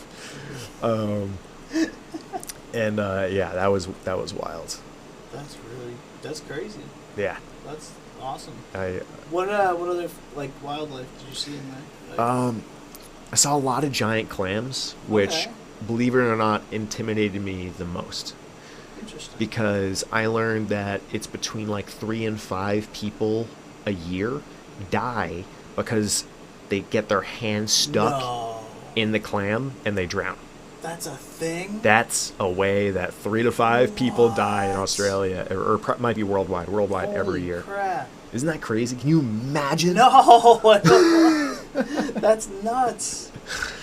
S4: Yeah, that was wild.
S5: That's crazy.
S4: Yeah.
S5: That's awesome.
S4: I
S5: What other, like, wildlife did you see in there? Like,
S4: I saw a lot of giant clams, which,
S5: Okay.
S4: believe it or not, intimidated me the most.
S5: interesting.
S4: Because I learned that it's between like 3 and 5 people a year die because they get their hands stuck
S5: No.
S4: in the clam and they drown.
S5: That's a thing?
S4: That's a way that 3 to 5 people die in Australia, or might be worldwide every
S5: Holy
S4: year.
S5: crap.
S4: Isn't that crazy? Can you imagine?
S5: No! I don't- That's nuts.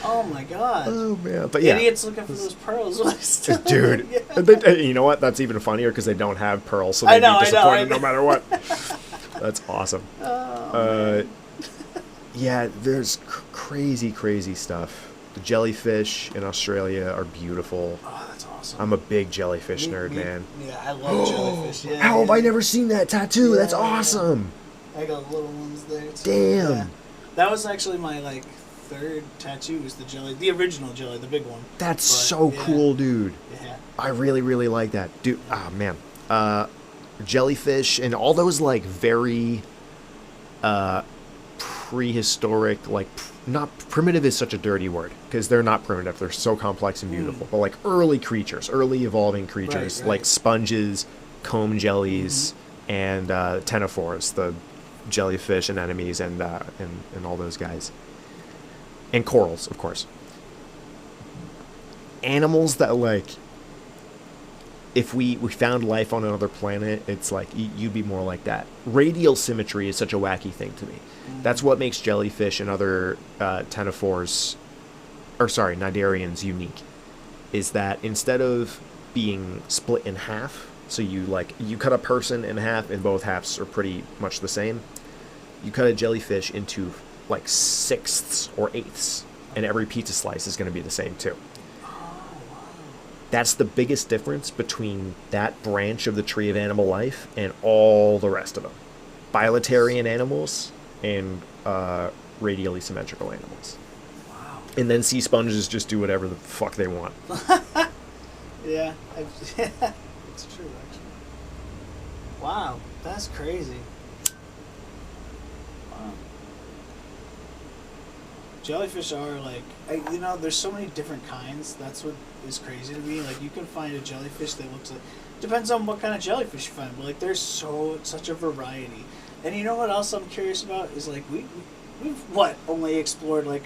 S5: Oh my god.
S4: Oh man, but yeah,
S5: Idiots looking for those pearls.
S4: dude.
S5: Yeah.
S4: You know what? That's even funnier because they don't have pearls, so
S5: I
S4: they'd
S5: know,
S4: be
S5: I know,
S4: disappointed
S5: I know.
S4: no matter what. That's awesome. Yeah, there's crazy stuff. The jellyfish in Australia are beautiful.
S5: Oh, that's awesome.
S4: I'm a big jellyfish nerd, man.
S5: Yeah, I love jellyfish. Yeah,
S4: How have
S5: yeah.
S4: I never seen that tattoo? That's
S5: Yeah, yeah.
S4: awesome.
S5: I got little ones there too.
S4: Damn.
S5: Yeah. That was actually my like third tattoo. Was the original jelly, the big one.
S4: That's
S5: But,
S4: so
S5: yeah.
S4: cool, dude.
S5: Yeah.
S4: I really like that, dude. Ah, man. Jellyfish and all those like very prehistoric, like not primitive is such a dirty word because they're not primitive. They're so complex and beautiful. But like early creatures, early evolving creatures,
S5: Right.
S4: like sponges, comb jellies, and ctenophores, the jellyfish anemones, and all those guys, and corals, of course. Animals that like, if we found life on another planet, it's like you'd be more like that. Radial symmetry is such a wacky thing to me. That's what makes jellyfish and other ctenophores, cnidarians unique, is that instead of being split in half, so you cut a person in half and both halves are pretty much the same, you cut a jellyfish into like sixths or eighths, and every pizza slice is going to be the same too. That's the biggest difference between that branch of the tree of animal life and all the rest of them. Bilaterian animals and radially symmetrical animals.
S5: Wow.
S4: And then sea sponges just do whatever the fuck they want.
S5: Yeah, it's true, actually. Wow, that's crazy. Wow. Jellyfish are like, there's so many different kinds. That's what is crazy to me. Like, you can find a jellyfish that looks like, depends on what kind of jellyfish you find, but like, there's such a variety. And you know what else I'm curious about is like, we've only explored like,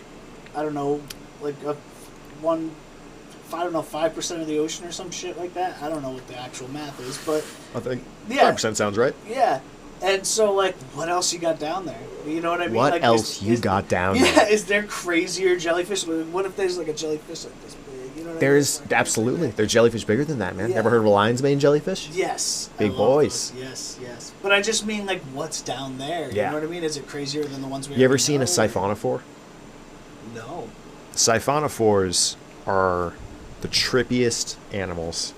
S5: I don't know, like 5% of the ocean or some shit like that. I don't know what the actual math is, but
S4: I think
S5: yeah,
S4: 5% sounds right.
S5: yeah. And so, like, what else you got down there? You know what I mean?
S4: What
S5: like,
S4: else you got down there?
S5: Yeah, is there crazier jellyfish? What if there's like a jellyfish like this big? You know what
S4: There's
S5: I mean? Like,
S4: absolutely. There's jellyfish bigger than that, man.
S5: Yeah.
S4: Ever heard of a lion's mane jellyfish?
S5: Yes. I
S4: Big
S5: love
S4: boys.
S5: those. Yes, yes. But I just mean, like, what's down there? You
S4: Yeah.
S5: know what I mean? Is it crazier than the ones we
S4: You ever
S5: already
S4: seen a
S5: know?
S4: siphonophore?
S5: No.
S4: Siphonophores are the trippiest animals.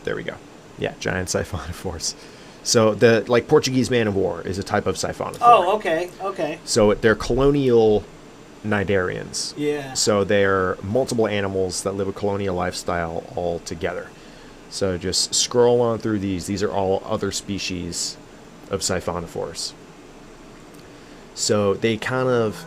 S4: There we go. Yeah, giant siphonophores. So the Portuguese man of war is a type of siphonophore.
S5: Oh, okay, okay.
S4: So they're colonial cnidarians.
S5: Yeah.
S4: So they're multiple animals that live a colonial lifestyle all together. So just scroll on through these. These are all other species of siphonophores. So they kind of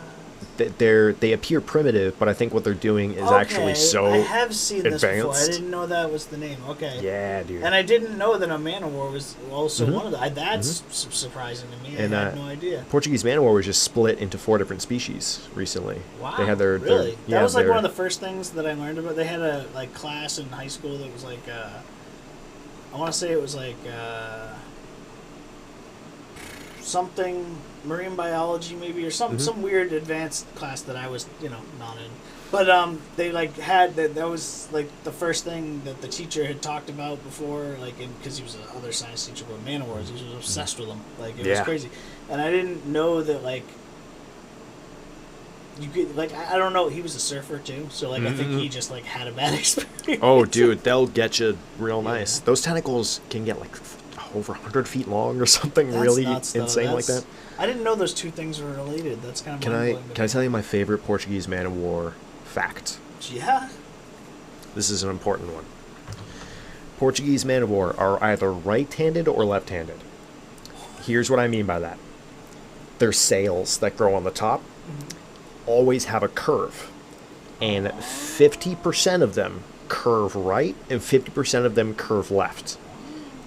S4: they appear primitive, but I think what they're doing is actually so
S5: I have seen this before. I
S4: advanced.
S5: didn't know that was the name. Okay.
S4: Yeah, dude.
S5: And I didn't know that a man of war was also
S4: Mhm.
S5: one of them. That's surprising to me.
S4: And,
S5: I had no idea.
S4: Portuguese man of war was just split into 4 different species recently.
S5: Wow.
S4: They had their
S5: really?
S4: yeah,
S5: that was like
S4: their-
S5: one of the first things that I learned about. They had a class in high school that was like I want to say it was like something marine biology maybe, or some weird advanced class that I was not in. But they had that was like the first thing that the teacher had talked about before, because he was another science teacher, but man of wars, he was obsessed with them. Like it was crazy, and I didn't know that you could I don't know. He was a surfer too, so I think he just had a bad experience.
S4: Oh, dude, they'll get you real nice. Those tentacles can get over 100 feet long or something.
S5: That's
S4: really
S5: nuts, though.
S4: insane like that.
S5: I didn't know those two things were related. That's kind of
S4: Can I tell you my favorite Portuguese man of war fact?
S5: Yeah.
S4: This is an important one. Portuguese man of war are either right-handed or left-handed. Here's what I mean by that. Their sails that grow on the top always have a curve, and 50% of them curve right and 50% of them curve left.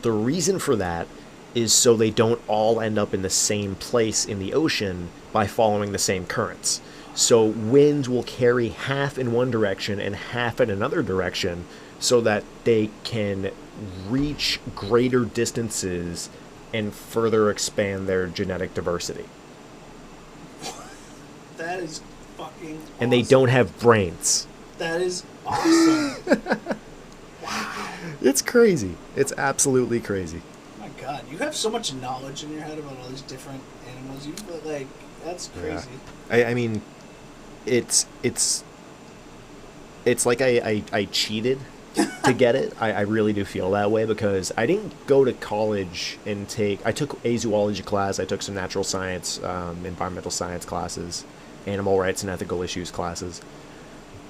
S4: The reason for that is so they don't all end up in the same place in the ocean by following the same currents. So winds will carry half in one direction and half in another direction so that they can reach greater distances and further expand their genetic diversity.
S5: That is fucking awesome.
S4: And they don't have brains.
S5: That is awesome.
S4: It's crazy. It's absolutely crazy.
S5: My God, you have so much knowledge in your head about all these different animals. That's crazy.
S4: Yeah. I mean, it's like I cheated to get it. I really do feel that way because I didn't go to college and I took a zoology class. I took some natural science, environmental science classes, animal rights and ethical issues classes.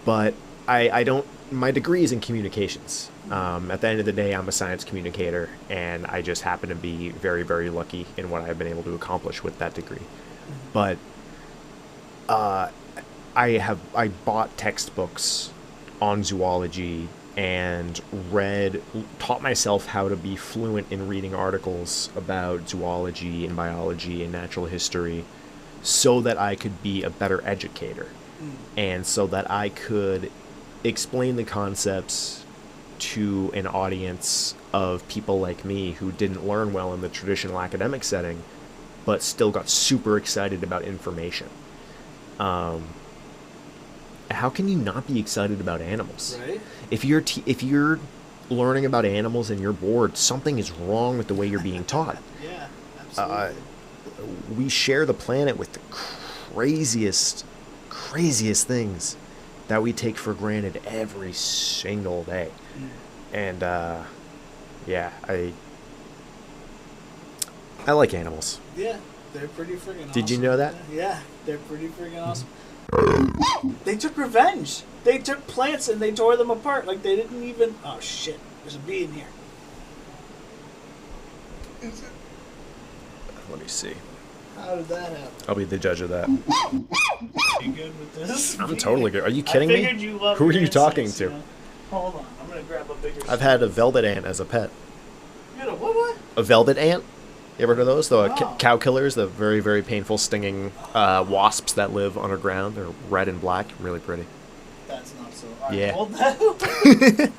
S4: But I don't. My degree is in communications. At the end of the day, I'm a science communicator, and I just happen to be very, very lucky in what I've been able to accomplish with that degree. But I bought textbooks on zoology and taught myself how to be fluent in reading articles about zoology and biology and natural history so that I could be a better educator and so that I could explain the concepts to an audience of people like me who didn't learn well in the traditional academic setting but still got super excited about information. How can you not be excited about animals?
S5: Right.
S4: If you're learning about animals and you're bored, something is wrong with the way you're being taught.
S5: Yeah, absolutely.
S4: We share the planet with the craziest things that we take for granted every single day. And yeah, I like animals.
S5: Yeah, they're pretty friggin' awesome.
S4: Did you know that?
S5: Yeah, they're pretty friggin' awesome. They took revenge. They took plants and they tore them apart. Like they didn't even. Oh shit! There's a bee in here.
S4: Let me see.
S5: How did that happen?
S4: I'll be the judge of that.
S5: You good with this?
S4: I'm totally good. Are you kidding
S5: I
S4: me?
S5: figured you loved
S4: Who are
S5: your
S4: you talking
S5: insects,
S4: to?
S5: you know? Hold on, I'm gonna grab a bigger.
S4: I've had a velvet ant as a pet.
S5: You had a what?
S4: A velvet ant? You ever heard of those? The
S5: Oh.
S4: cow killers, the very, very painful stinging wasps that live underground. They're red and black, really pretty.
S5: That's not so. All right,
S4: Yeah.
S5: Hold that.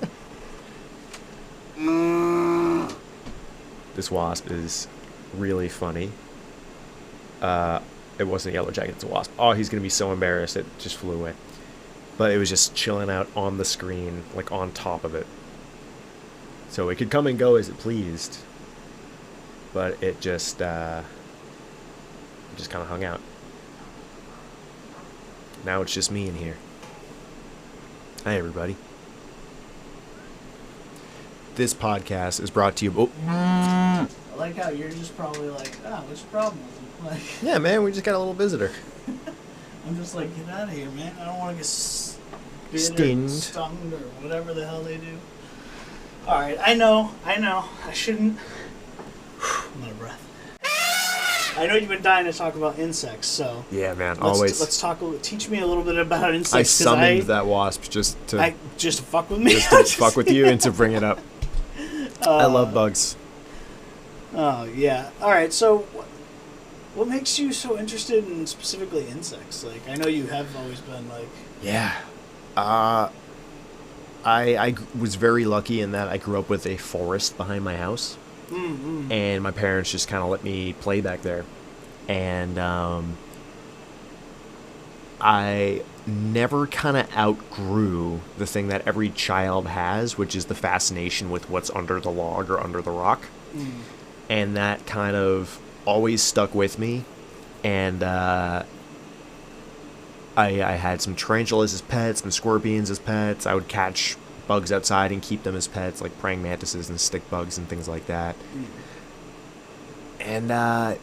S4: This wasp is really funny. It wasn't a yellow jacket, it's a wasp. Oh, he's going to be so embarrassed. It just flew away. But it was just chilling out on the screen, like on top of it. So it could come and go as it pleased. But it just kind of hung out. Now it's just me in here. Hi, everybody. This podcast is brought to you. Oh.
S5: I like how you're just probably like, what's the problem with him? Like,
S4: Yeah, man, we just got a little visitor.
S5: I'm just like, get out of here, man. I don't want to get
S4: Stinged.
S5: or stung or whatever the hell they do. All right, I know. I shouldn't. I'm out of breath. I know you've been dying to talk about insects, so
S4: Yeah, man,
S5: let's talk. Teach me a little bit about insects.
S4: I
S5: 'cause
S4: summoned that wasp just to
S5: just to fuck with me.
S4: just to fuck with you and to bring it up. I love bugs.
S5: Oh yeah. All right. So, what makes you so interested in specifically insects? Like, I know you have always been like.
S4: Yeah. I was very lucky in that I grew up with a forest behind my house.
S5: Mm-hmm.
S4: And my parents just kind of let me play back there. And I never kind of outgrew the thing that every child has, which is the fascination with what's under the log or under the rock. And that kind of always stuck with me. And I had some tarantulas as pets, some scorpions as pets. I would catch bugs outside and keep them as pets, like praying mantises and stick bugs and things like that. And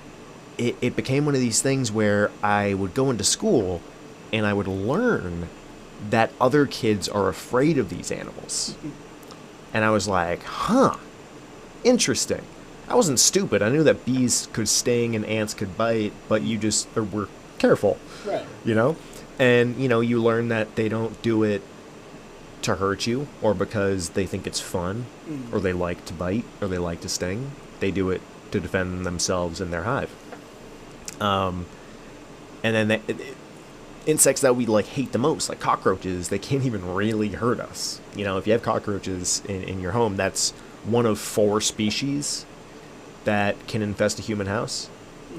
S4: it became one of these things where I would go into school and I would learn that other kids are afraid of these animals. And I was like, huh, interesting. I wasn't stupid. I knew that bees could sting and ants could bite, but you just were careful,
S5: Right.
S4: you know? And, you learn that they don't do it to hurt you or because they think it's fun or they like to bite or they like to sting. They do it to defend themselves and their hive. And then insects that we hate the most, like cockroaches, they can't even really hurt us. If you have cockroaches in your home, that's one of 4 species that can infest a human house.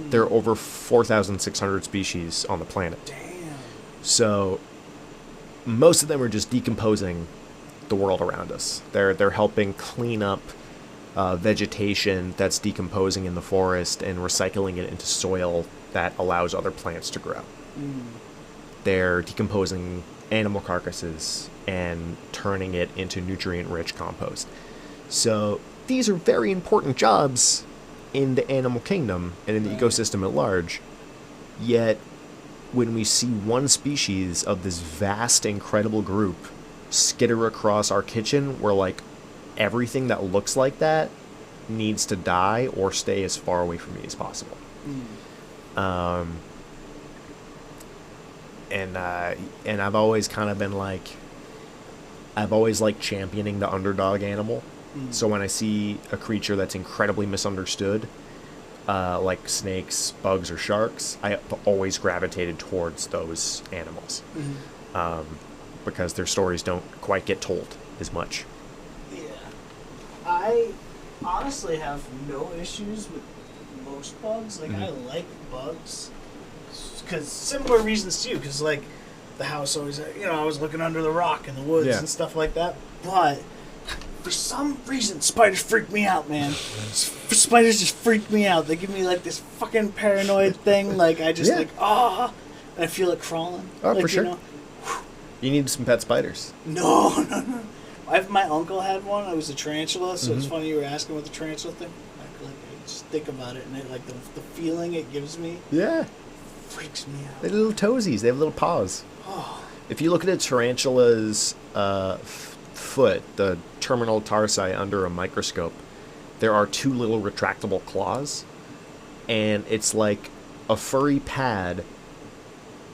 S4: There are over 4,600 species on the planet.
S5: Damn.
S4: So most of them are just decomposing the world around us. They're helping clean up vegetation that's decomposing in the forest and recycling it into soil that allows other plants to grow. They're decomposing animal carcasses and turning it into nutrient-rich compost. So these are very important jobs in the animal kingdom and in the ecosystem at large. Yet, when we see one species of this vast, incredible group skitter across our kitchen where like everything that looks like that needs to die or stay as far away from me as possible. And I've always kind of been like, I've always liked championing the underdog animal. So when I see a creature that's incredibly misunderstood, like snakes, bugs, or sharks, I have always gravitated towards those animals. Because their stories don't quite get told as much.
S5: Yeah. I honestly have no issues with most bugs. Like, I like bugs. Because similar reasons to you. Because, like, the house always, I was looking under the rock in the woods and stuff like that. But for some reason, spiders freak me out, man. Spiders just freak me out. They give me, like, this fucking paranoid thing. Like, I just, and I feel it crawling.
S4: Oh,
S5: like,
S4: for sure. You need some pet spiders.
S5: No. My uncle had one. It was a tarantula, so it's funny you were asking what the tarantula thing. I just think about it, and it, like the feeling it gives me. Yeah. Freaks me out.
S4: They're little toesies. They have little paws.
S5: Oh.
S4: If you look at a tarantula's foot, the terminal tarsi under a microscope, there are 2 little retractable claws, and it's like a furry pad.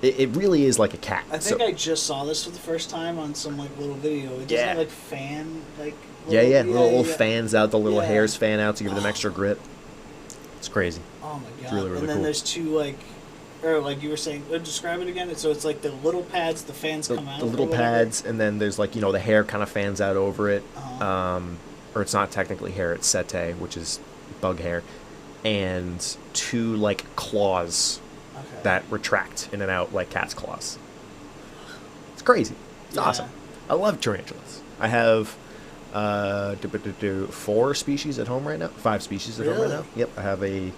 S4: It really is like a cat.
S5: I think I just saw this for the first time on some like little video. It doesn't like fan like.
S4: Little fans out. The little hairs fan out to give them extra grit. It's crazy.
S5: Oh my god!
S4: It's really
S5: and then
S4: cool.
S5: There's 2 like, or like you were saying, describe it again. So it's like the little pads, the fans come out.
S4: The little pads, and then there's like the hair kind of fans out over it. Or it's not technically hair; it's setae, which is bug hair, and 2 like claws. That retract in and out like cat's claws. It's crazy. It's awesome. I love tarantulas. I have 4 species at home right now. 5 species at home right now. Yep. I have a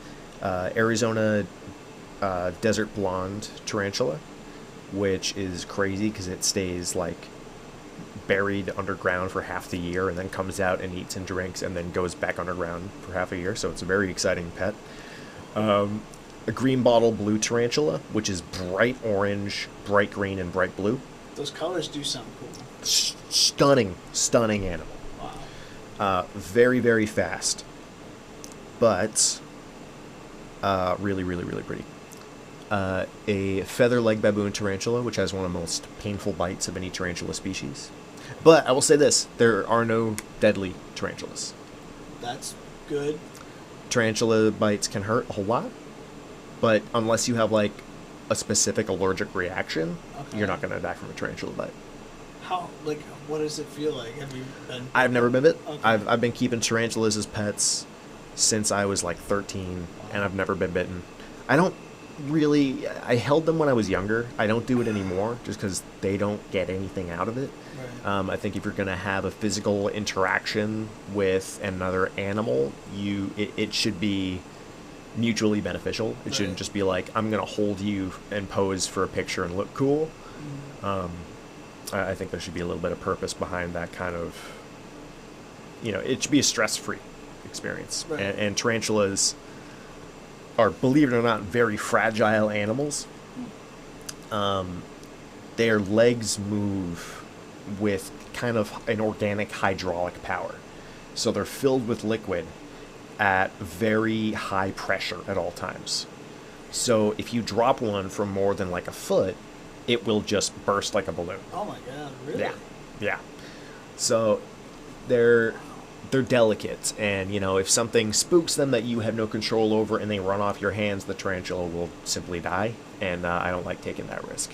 S4: Arizona desert blonde tarantula, which is crazy because it stays like buried underground for half the year and then comes out and eats and drinks and then goes back underground for half a year. So it's a very exciting pet. A green bottle blue tarantula, which is bright orange, bright green, and bright blue.
S5: Those colors do sound cool.
S4: Stunning animal.
S5: Wow.
S4: Very, very fast, but really, really, really pretty. A feather-leg baboon tarantula, which has one of the most painful bites of any tarantula species. But I will say this, there are no deadly tarantulas.
S5: That's good.
S4: Tarantula bites can hurt a whole lot. But unless you have, like, a specific allergic reaction, you're not going to die from a tarantula bite.
S5: How, like, what does it feel like? Have you been...
S4: I've never been bit.
S5: Okay.
S4: I've been keeping tarantulas as pets since I was, like, 13, and I've never been bitten. I held them when I was younger. I don't do it anymore, just because they don't get anything out of it. Right. I think if you're going to have a physical interaction with another animal, it should be mutually beneficial. It shouldn't just be like, I'm going to hold you and pose for a picture and look cool. I think there should be a little bit of purpose behind that kind of, it should be a stress-free experience. Right. And tarantulas are, believe it or not, very fragile animals. Their legs move with kind of an organic hydraulic power. So they're filled with liquid at very high pressure at all times. So if you drop one from more than like a foot, it will just burst like a balloon.
S5: Oh my god, really?
S4: Yeah. So they're delicate, and if something spooks them that you have no control over and they run off your hands, the tarantula will simply die, and I don't like taking that risk.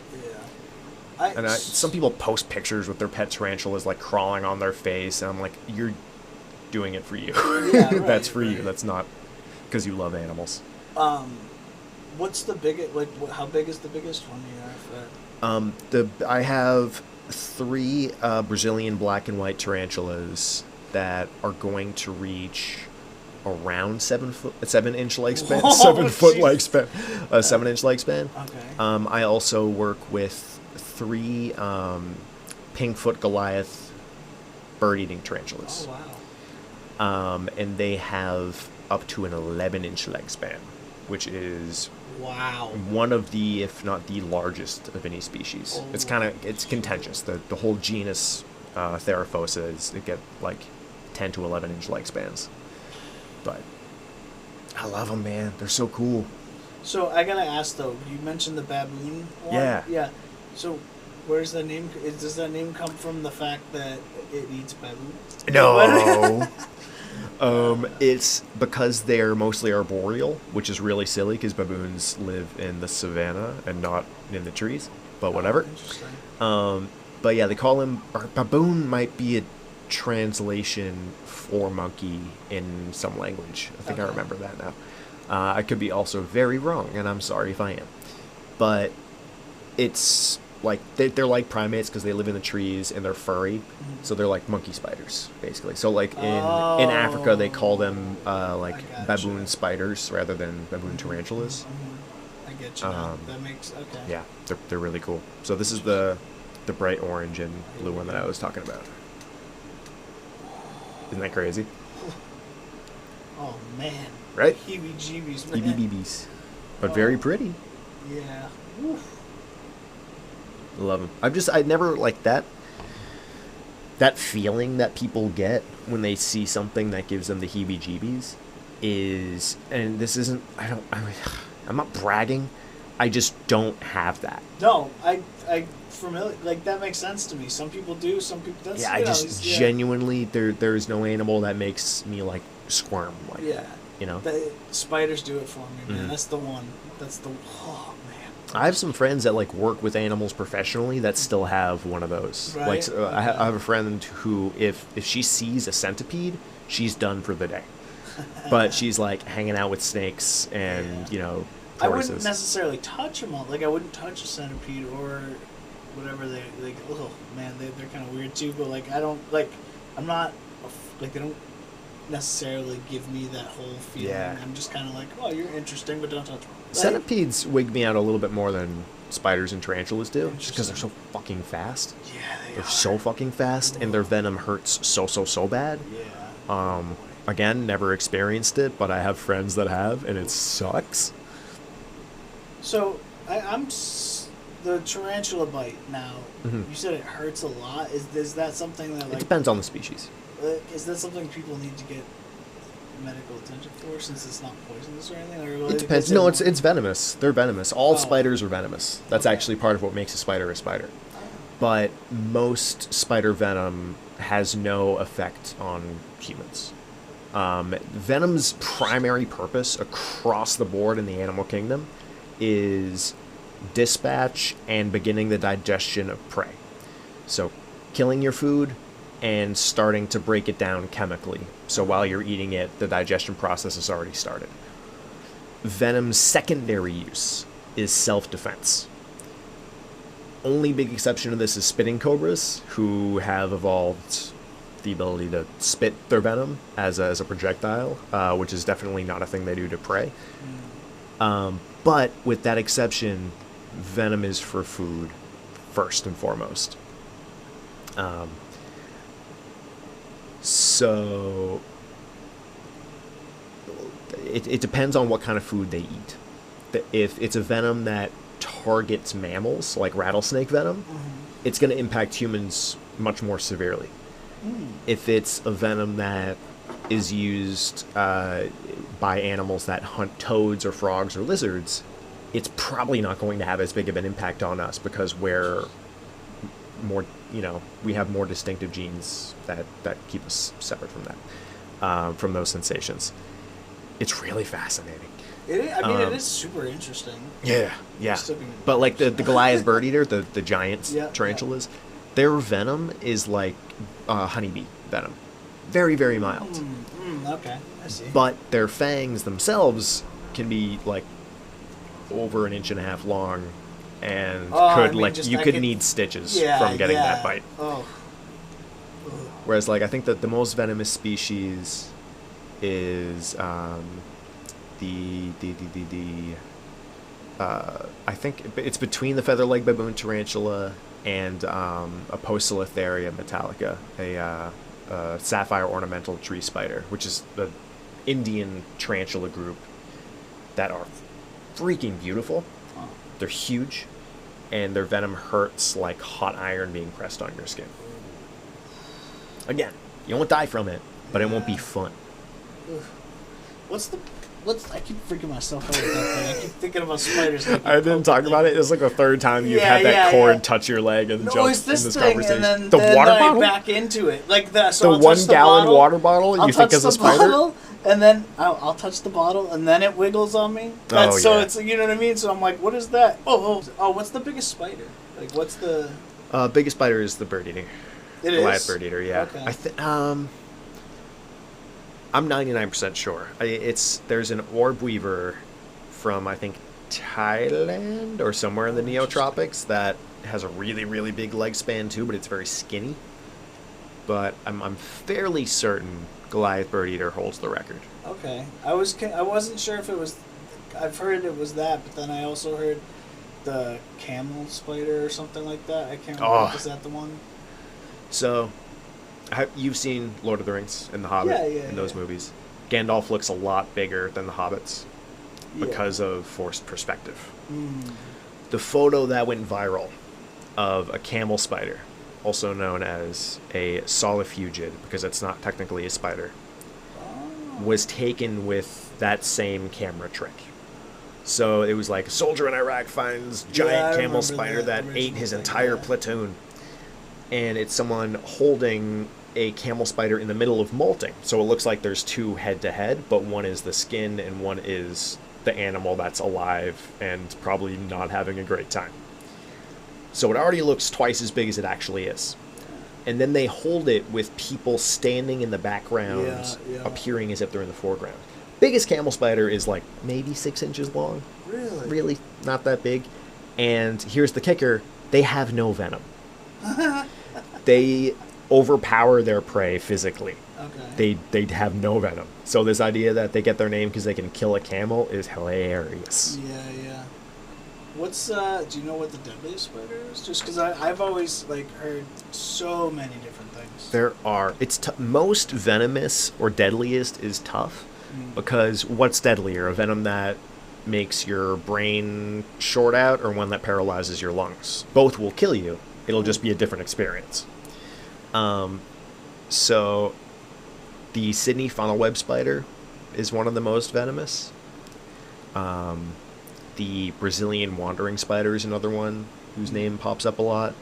S4: Yeah. Some people post pictures with their pet tarantulas like crawling on their face, and I'm like, you're doing it for you. Yeah, right, that's for you. That's not because you love animals.
S5: What's the biggest? Like, how big is the biggest one you have?
S4: I have 3 Brazilian black and white tarantulas that are going to reach around 7 inch lifespan.
S5: Whoa,
S4: 7 foot lifespan. 7 inch lifespan.
S5: Okay.
S4: I also work with 3 pink-foot Goliath bird-eating tarantulas.
S5: Oh wow.
S4: And they have up to an 11 inch leg span, which is one of the, if not the largest of any species. Oh. It's contentious. The whole genus Theraphosa they get like 10 to 11 inch lifespans. But I love them, man. They're so cool.
S5: So I gotta ask though. You mentioned the baboon one.
S4: Yeah.
S5: Yeah. So where's the name? Does that name come from the fact that it eats baboons?
S4: No. It's because they're mostly arboreal, which is really silly because baboons live in the savannah and not in the trees. But whatever.
S5: Interesting.
S4: But yeah, they call him. Or baboon might be a translation for monkey in some language. I think I
S5: Okay.
S4: remember that now. I could be also very wrong, and I'm sorry if I am. But it's like they're like primates because they live in the trees and they're furry, so they're like monkey spiders basically. So like in Africa they call them like
S5: I gotcha.
S4: baboon spiders rather than baboon tarantulas.
S5: I get you now. That makes okay.
S4: Yeah, they're really cool. So this is the bright orange and blue one that I was talking about. Isn't that crazy?
S5: Oh man.
S4: Right?
S5: Heebie-jeebies, man.
S4: BBBs, but very pretty.
S5: Yeah. Oof.
S4: Love them. I never like that feeling that people get when they see something that gives them the heebie-jeebies is, and this isn't, I'm not bragging, I just don't have that.
S5: No, I familiar, like that makes sense to me. Some people do, some people don't.
S4: Yeah, I just genuinely, there is no animal that makes me like squirm like
S5: Yeah.
S4: you know.
S5: The spiders do it for me, man.
S4: Mhm.
S5: That's the one. Oh man.
S4: I have some friends that like work with animals professionally that still have one of those.
S5: Right,
S4: Like I
S5: okay.
S4: have a friend who, if she sees a centipede, she's done for the day. But she's like hanging out with snakes and
S5: I wouldn't
S4: tortoises.
S5: necessarily touch them all. Like I wouldn't touch a centipede or whatever they like. Oh man, they're kind of weird too. But like I don't like. I'm not like they don't necessarily give me that whole feeling.
S4: Yeah.
S5: I'm just kind of like, oh, you're interesting, but don't touch me.
S4: Centipedes wig me out a little bit more than spiders and tarantulas do, just because they're so fucking fast.
S5: Yeah,
S4: They're so fucking fast, and their venom hurts so bad.
S5: Yeah.
S4: Again, never experienced it, but I have friends that have, and it sucks.
S5: So the tarantula bite now.
S4: Mhm.
S5: You said it hurts a lot. Is that something that
S4: It
S5: like
S4: depends on the species.
S5: is that something people need to get medical attention for since it's not poisonous or anything? Or
S4: It depends. No, it's venomous. They're venomous. All
S5: Oh.
S4: spiders are venomous. That's
S5: Okay.
S4: actually part of what makes a spider. But most spider venom has no effect on humans. Venom's primary purpose across the board in the animal kingdom is dispatch and beginning the digestion of prey. So killing your food and starting to break it down chemically. So while you're eating it, the digestion process has already started. Venom's secondary use is self-defense. Only big exception to this is spitting cobras, who have evolved the ability to spit their venom as a projectile, which is definitely not a thing they do to prey. But with that exception, venom is for food first and foremost. So it depends on what kind of food they eat. If it's a venom that targets mammals, like rattlesnake venom, it's going to impact humans much more severely. If it's a venom that is used by animals that hunt toads or frogs or lizards, it's probably not going to have as big of an impact on us because we're more, we have more distinctive genes that keep us separate from that, from those sensations. It's really fascinating.
S5: It is super interesting.
S4: Yeah.
S5: Still being
S4: But like the Goliath bird eater, the giant
S5: Yeah,
S4: tarantulas, their venom is like honeybee venom. Very, very mild.
S5: Okay, I see.
S4: But their fangs themselves can be like over 1.5 inches long and you could need stitches from getting that bite.
S5: Oh.
S4: Whereas like I think that the most venomous species is I think it's between the feather-legged baboon tarantula and Apocylithera metallica, a sapphire ornamental tree spider, which is the Indian tarantula group that are freaking beautiful. They're huge, and their venom hurts like hot iron being pressed on your skin. Again, you won't die from it, but it won't be fun.
S5: I keep freaking myself out with that thing. I keep thinking about spiders.
S4: I didn't talk about it. It's like the third time you've had that cord touch your leg and jump
S5: it's this
S4: in this
S5: thing,
S4: conversation.
S5: and then,
S4: the water
S5: I
S4: bottle?
S5: back into it. Like that. So
S4: The
S5: I'll touch
S4: 1 gallon water bottle
S5: I'll
S4: you think
S5: touch
S4: is a
S5: the
S4: spider?
S5: bottle, and then I'll touch the bottle, and then it wiggles on me. So
S4: yeah.
S5: it's, you know what I mean? So I'm like, what is that? Oh, what's the biggest spider? Like, what's the...
S4: Biggest spider is the bird eater.
S5: It
S4: Goliath
S5: is?
S4: bird eater, yeah.
S5: Okay.
S4: I'm 99% sure. There's an orb weaver from, I think, Thailand or somewhere in the neotropics that has a really, really big leg span too, but it's very skinny. But I'm fairly certain Goliath bird eater holds the record.
S5: Okay. I wasn't sure if it was... I've heard it was that, but then I also heard the camel spider or something like that. I can't remember. Is that the one?
S4: So, you've seen Lord of the Rings and The Hobbit in those movies. Gandalf looks a lot bigger than the hobbits because of forced perspective. The photo that went viral of a camel spider, also known as a solifugid, because it's not technically a spider, was taken with that same camera trick. So it was like a soldier in Iraq finds giant camel spider that ate his entire platoon. And it's someone holding a camel spider in the middle of molting. So it looks like there's two head-to-head, but one is the skin and one is the animal that's alive and probably not having a great time. So it already looks twice as big as it actually is. And then they hold it with people standing in the background, appearing as if they're in the foreground. Biggest camel spider is like maybe 6 inches long.
S5: Really?
S4: Really not that big. And here's the kicker, they have no venom. They overpower their prey physically. Okay. They have no venom. So this idea that they get their name because they can kill a camel is hilarious.
S5: Yeah. What's do you know what the deadliest spider is? Just because I've always heard so many different things.
S4: There are. Most venomous or deadliest is tough because what's deadlier? A venom that makes your brain short out or one that paralyzes your lungs? Both will kill you. It'll just be a different experience. So the Sydney funnel web spider is one of the most venomous. The Brazilian wandering spider is another one whose name pops up a lot.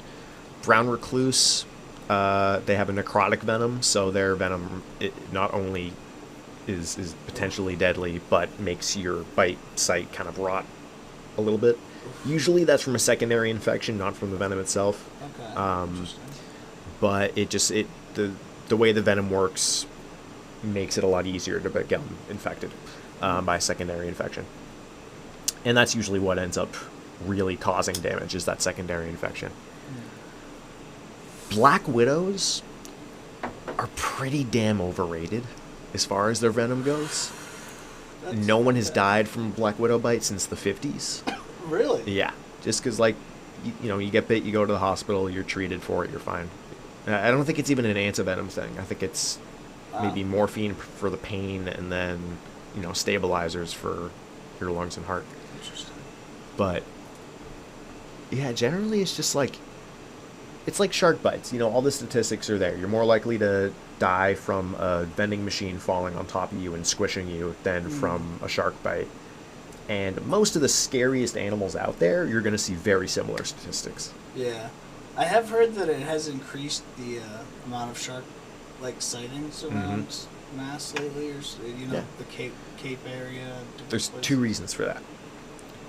S4: Brown recluse, they have a necrotic venom, so their venom not only is potentially deadly, but makes your bite site kind of rot a little bit. Usually that's from a secondary infection, not from the venom itself. Okay. But the way the venom works makes it a lot easier to become infected by a secondary infection. And that's usually what ends up really causing damage, is that secondary infection. Black widows are pretty damn overrated as far as their venom goes. No one has died from a black widow bite since the 50s.
S5: Really?
S4: Yeah. Just because, you get bit, you go to the hospital, you're treated for it, you're fine. I don't think it's even an antivenom thing. I think it's maybe morphine for the pain and then, stabilizers for your lungs and heart.
S5: Interesting.
S4: But, yeah, generally it's just it's like shark bites. All the statistics are there. You're more likely to die from a vending machine falling on top of you and squishing you than from a shark bite. And most of the scariest animals out there, you're going to see very similar statistics.
S5: Yeah. I have heard that it has increased the amount of shark sightings around Mass lately, or the Cape area.
S4: There's two reasons for that.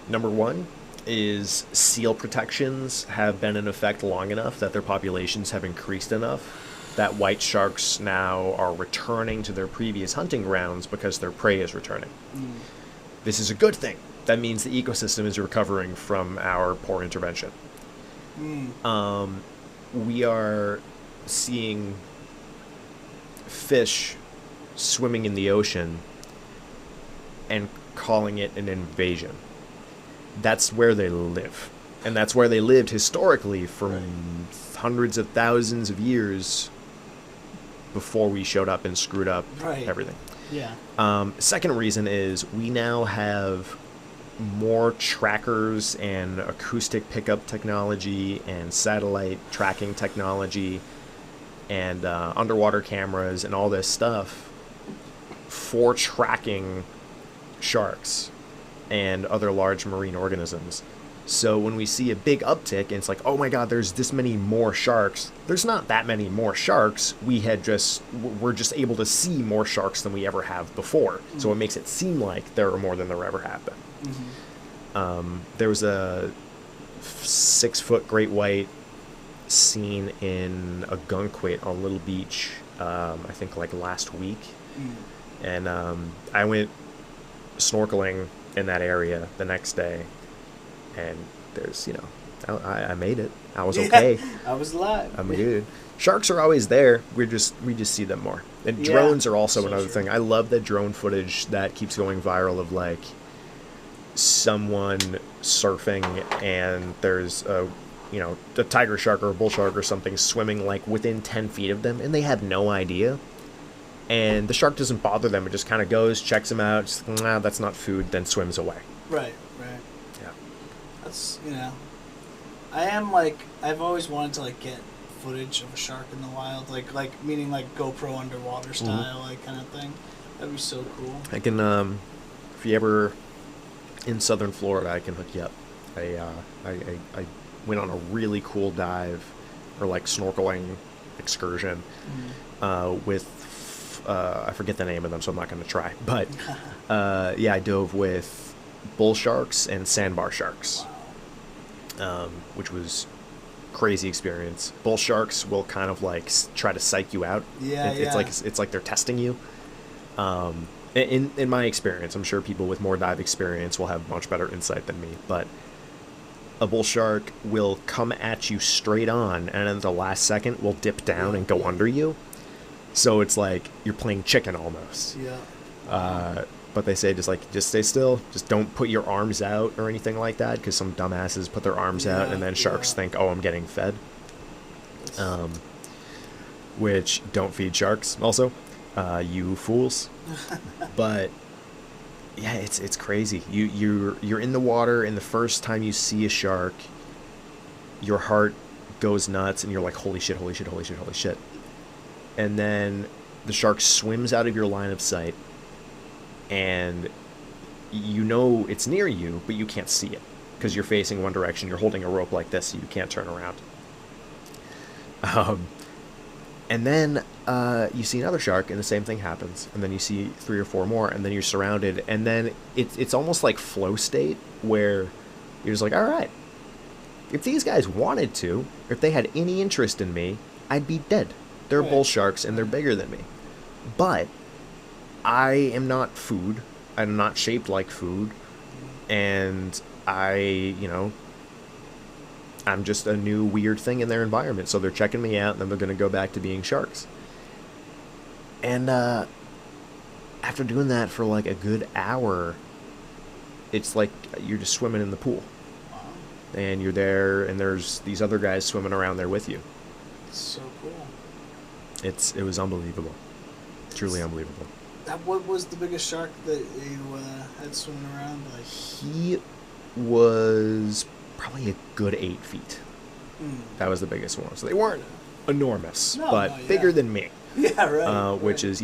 S4: Number one is seal protections have been in effect long enough that their populations have increased enough that white sharks now are returning to their previous hunting grounds because their prey is returning. This is a good thing. That means the ecosystem is recovering from our poor intervention. We are seeing fish swimming in the ocean and calling it an invasion. That's where they live. And that's where they lived historically for hundreds of thousands of years before we showed up and screwed up everything.
S5: Yeah.
S4: Second reason is we now have more trackers and acoustic pickup technology and satellite tracking technology and underwater cameras and all this stuff for tracking sharks and other large marine organisms. So when we see a big uptick and it's like, oh my god, there's this many more sharks, there's not that many more sharks. We're just able to see more sharks than we ever have before. Mm-hmm. So it makes it seem like there are more than there ever have been. Mm-hmm. There was a 6-foot great white seen in a gunkwit on Little Beach, I think like last week. And I went snorkeling in that area the next day, and there's, I made it. I was okay.
S5: I was alive.
S4: I'm good. Sharks are always there. We just see them more. And drones are also another thing. I love the drone footage that keeps going viral of like someone surfing and there's a tiger shark or a bull shark or something swimming like within 10 feet of them, and they have no idea. And the shark doesn't bother them. It just kind of goes, checks them out, just, nah, that's not food, then swims away.
S5: Right.
S4: Yeah.
S5: That's, I am like, I've always wanted to like get footage of a shark in the wild, like meaning like GoPro underwater style, like kind of thing. That'd be so cool.
S4: I can, if you ever in southern Florida, I can hook you up. I went on a really cool dive or like snorkeling excursion with I forget the name of them, so I'm not going to try. But I dove with bull sharks and sandbar sharks, which was crazy experience. Bull sharks will kind of like try to psych you out. It's like they're testing you. In my experience, I'm sure people with more dive experience will have much better insight than me, but a bull shark will come at you straight on, and at the last second will dip down and go under you. So it's like you're playing chicken almost. Yeah. But they say just stay still. Just don't put your arms out or anything like that, because some dumbasses put their arms out and then sharks think, oh, I'm getting fed. Which don't feed sharks also. You fools. But yeah, it's crazy. You're in the water, and the first time you see a shark, your heart goes nuts, and you're like, holy shit, holy shit, holy shit, holy shit. And then the shark swims out of your line of sight, and it's near you, but you can't see it because you're facing one direction. You're holding a rope like this, so you can't turn around. And then you see another shark, and the same thing happens. And then you see 3 or 4 more, and then you're surrounded. And then it's almost like flow state, where you're just like, all right, if these guys wanted to, if they had any interest in me, I'd be dead. They're bull sharks, and they're bigger than me. But I am not food. I'm not shaped like food. And I'm just a new weird thing in their environment. So they're checking me out, and then they're going to go back to being sharks. And after doing that for like a good hour, it's like you're just swimming in the pool. And you're there, and there's these other guys swimming around there with you.
S5: It's so cool.
S4: It was unbelievable. Truly unbelievable.
S5: What was the biggest shark that you had swimming around? Like,
S4: he was probably a good 8 feet. That was the biggest one. So they weren't enormous, but bigger than me.
S5: Yeah, right.
S4: Which is,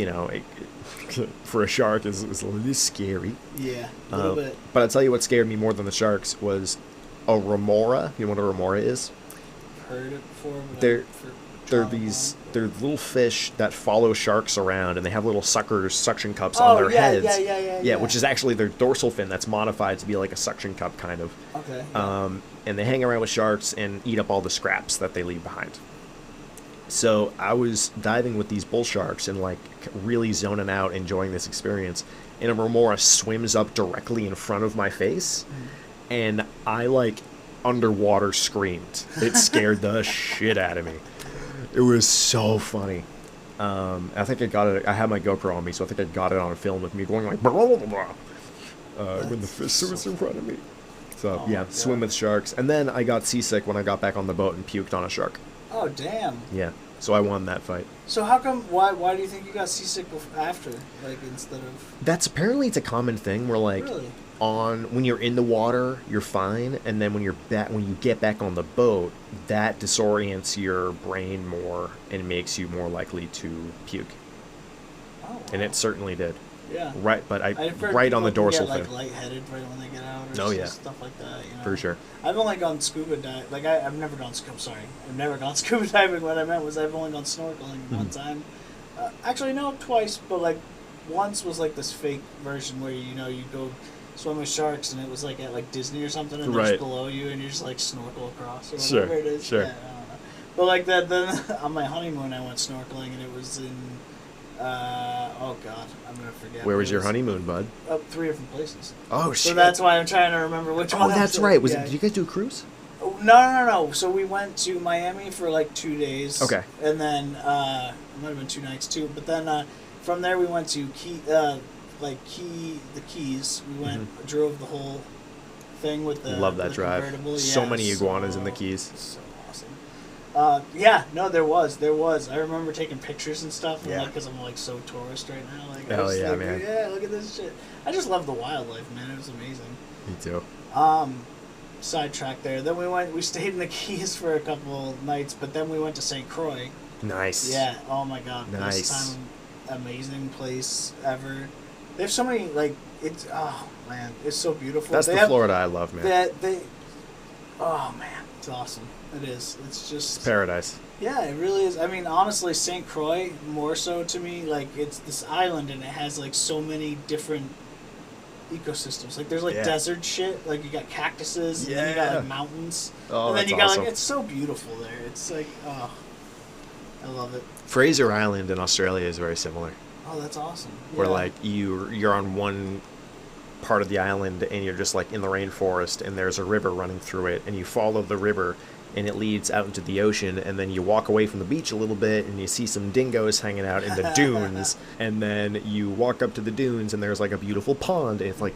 S4: for a shark is a little scary.
S5: Yeah, a little bit.
S4: But I'll tell you what scared me more than the sharks was a remora. You know what a remora is?
S5: I've heard it before. But
S4: they're little fish that follow sharks around, and they have little suction cups on their heads. Yeah, which is actually their dorsal fin that's modified to be like a suction cup kind of.
S5: Okay.
S4: And they hang around with sharks and eat up all the scraps that they leave behind. So I was diving with these bull sharks and like really zoning out, enjoying this experience, and a remora swims up directly in front of my face, and I like underwater screamed. It scared the shit out of me. It was so funny. I think I got it. I had my GoPro on me, so I think I got it on film with me going like blah, blah, blah, blah, when the fish was in front of me. So swim with sharks. And then I got seasick when I got back on the boat and puked on a shark.
S5: Oh damn.
S4: Yeah. So I won that fight.
S5: So how come? Why do you think you got seasick after, like instead of?
S4: That's apparently it's a common thing where like
S5: really?
S4: when you're in the water, you're fine, and then when you get back on the boat, that disorients your brain more and makes you more likely to puke.
S5: Oh, wow.
S4: And it certainly did.
S5: Yeah.
S4: Right, but
S5: I've heard
S4: right on the
S5: people
S4: dorsal
S5: get, like,
S4: fin.
S5: lightheaded right when they get out, or
S4: Oh, yeah.
S5: stuff like that. You know?
S4: For sure.
S5: I've only gone scuba diving. Like I've never gone. I'm sorry, I've never gone scuba diving. What I meant was I've only gone snorkeling one time. Actually, no, twice. But like once was like this fake version where you go swim with sharks, and it was like at like Disney or something, and they're
S4: Right.
S5: just below you, and you just like snorkel across or
S4: Sure,
S5: whatever it is.
S4: sure.
S5: Yeah, I don't know. But like that, then on my honeymoon, I went snorkeling, and it was in. Oh God, I'm gonna forget.
S4: Where was
S5: It
S4: your honeymoon, bud?
S5: 3 different places.
S4: Oh, shit.
S5: So that's why I'm trying to remember which one.
S4: Oh,
S5: I
S4: that's
S5: was
S4: right.
S5: in. Yeah.
S4: Did you guys do a cruise?
S5: Oh, no. So we went to Miami for like 2 days.
S4: Okay.
S5: And then it might have been 2 nights too. But then from there we went to the Keys. We went, drove the whole thing with the
S4: Love that
S5: the
S4: drive.
S5: convertible.
S4: So
S5: Yeah,
S4: many iguanas in the Keys.
S5: So awesome. Yeah, no, there was. I remember taking pictures and stuff.
S4: Yeah.
S5: Because I'm like so tourist right now. Like, I
S4: Hell
S5: was
S4: yeah,
S5: like,
S4: man.
S5: Yeah, look at this shit. I just love the wildlife, man. It was amazing.
S4: Me too.
S5: Sidetrack there. Then we stayed in the Keys for a couple nights, but then we went to St. Croix.
S4: Nice.
S5: Yeah. Oh my God.
S4: Nice.
S5: Best time, amazing place ever. They have so many it's it's so beautiful.
S4: That's Florida I love, man.
S5: Oh man, it's awesome. It is. It's just
S4: It's paradise.
S5: Yeah, it really is. I mean, honestly, St. Croix more so to me. Like it's this island and it has like so many different ecosystems. Like there's like
S4: Yeah.
S5: desert shit. Like you got cactuses, and then you got
S4: Yeah.
S5: like mountains,
S4: Oh,
S5: and then
S4: that's
S5: you got
S4: awesome.
S5: like it's so beautiful there. It's like I love it.
S4: Fraser Island in Australia is very similar.
S5: Oh, that's awesome.
S4: Where
S5: Yeah.
S4: like you're on one part of the island and you're just like in the rainforest and there's a river running through it and you follow the river and it leads out into the ocean and then you walk away from the beach a little bit and you see some dingoes hanging out in the dunes and then you walk up to the dunes and there's like a beautiful pond and it's like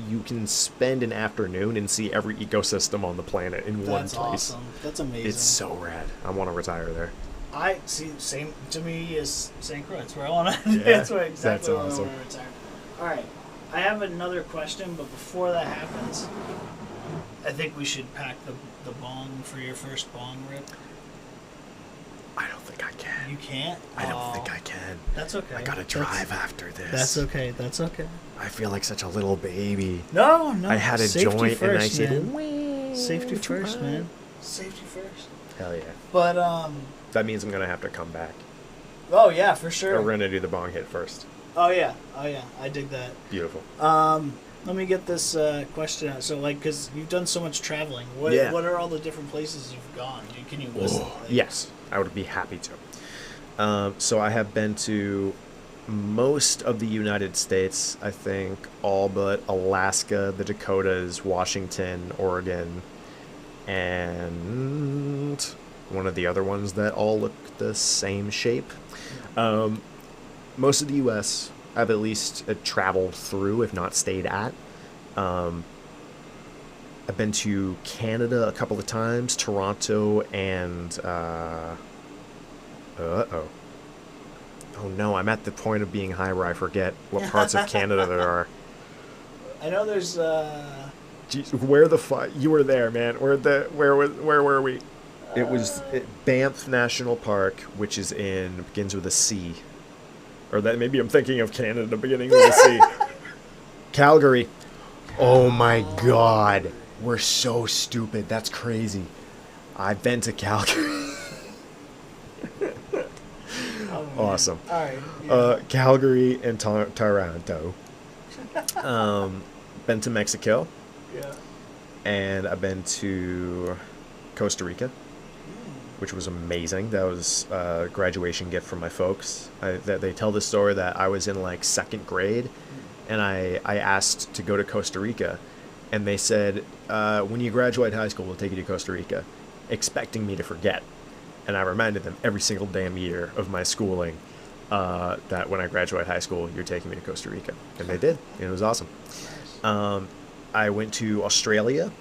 S4: you can spend an afternoon and see every ecosystem on the planet in one
S5: That's
S4: place.
S5: awesome. That's amazing.
S4: It's so rad. I want to retire there.
S5: I see. Same to me as St. Croix. That's where I want to.
S4: Yeah,
S5: That's where exactly
S4: that's
S5: where I
S4: awesome.
S5: want to retire. All right, I have another question, but before that happens, I think we should pack the bong for your first bong rip.
S4: I don't think I can.
S5: You can't.
S4: I don't think I can.
S5: That's okay.
S4: I gotta drive after this.
S5: That's okay. That's okay.
S4: I feel like such a little baby.
S5: No.
S4: I had a
S5: Safety
S4: joint
S5: first,
S4: and I said,
S5: man.
S4: "Wee,
S5: Safety
S4: too
S5: first,
S4: high."
S5: man. Safety first.
S4: Hell yeah.
S5: But
S4: That means I'm gonna have to come back.
S5: Oh yeah, for
S4: Or
S5: sure.
S4: we're gonna do the bong hit first.
S5: Oh yeah. I dig that.
S4: Beautiful.
S5: Let me get this question out. So, like, because you've done so much traveling, what
S4: Yeah.
S5: are all the different places you've gone? Can you list them? Like,
S4: Yes, I would be happy to. So I have been to most of the United States, I think, all but Alaska, the Dakotas, Washington, Oregon, and one of the other ones that all look the same shape. Most of the U.S. I've at least traveled through, if not stayed at. I've been to Canada a couple of times, Toronto, and oh no, I'm at the point of being high where I forget what parts of Canada there are.
S5: I know there's.
S4: Jeez, where the fuck? You were there, man. Where were we? It was Banff National Park, which begins with a C. Or that maybe I'm thinking of Canada beginning with a C. Calgary. Oh my God. We're so stupid. That's crazy. I've been to Calgary. Awesome.
S5: All right. Yeah.
S4: Calgary and Toronto. Been to Mexico.
S5: Yeah.
S4: And I've been to Costa Rica, which was amazing. That was a graduation gift from my folks. They tell the story that I was in like second grade, and I asked to go to Costa Rica, and they said, when you graduate high school, we'll take you to Costa Rica, expecting me to forget. And I reminded them every single damn year of my schooling that when I graduate high school, you're taking me to Costa Rica. And they did, and it was awesome. I went to Australia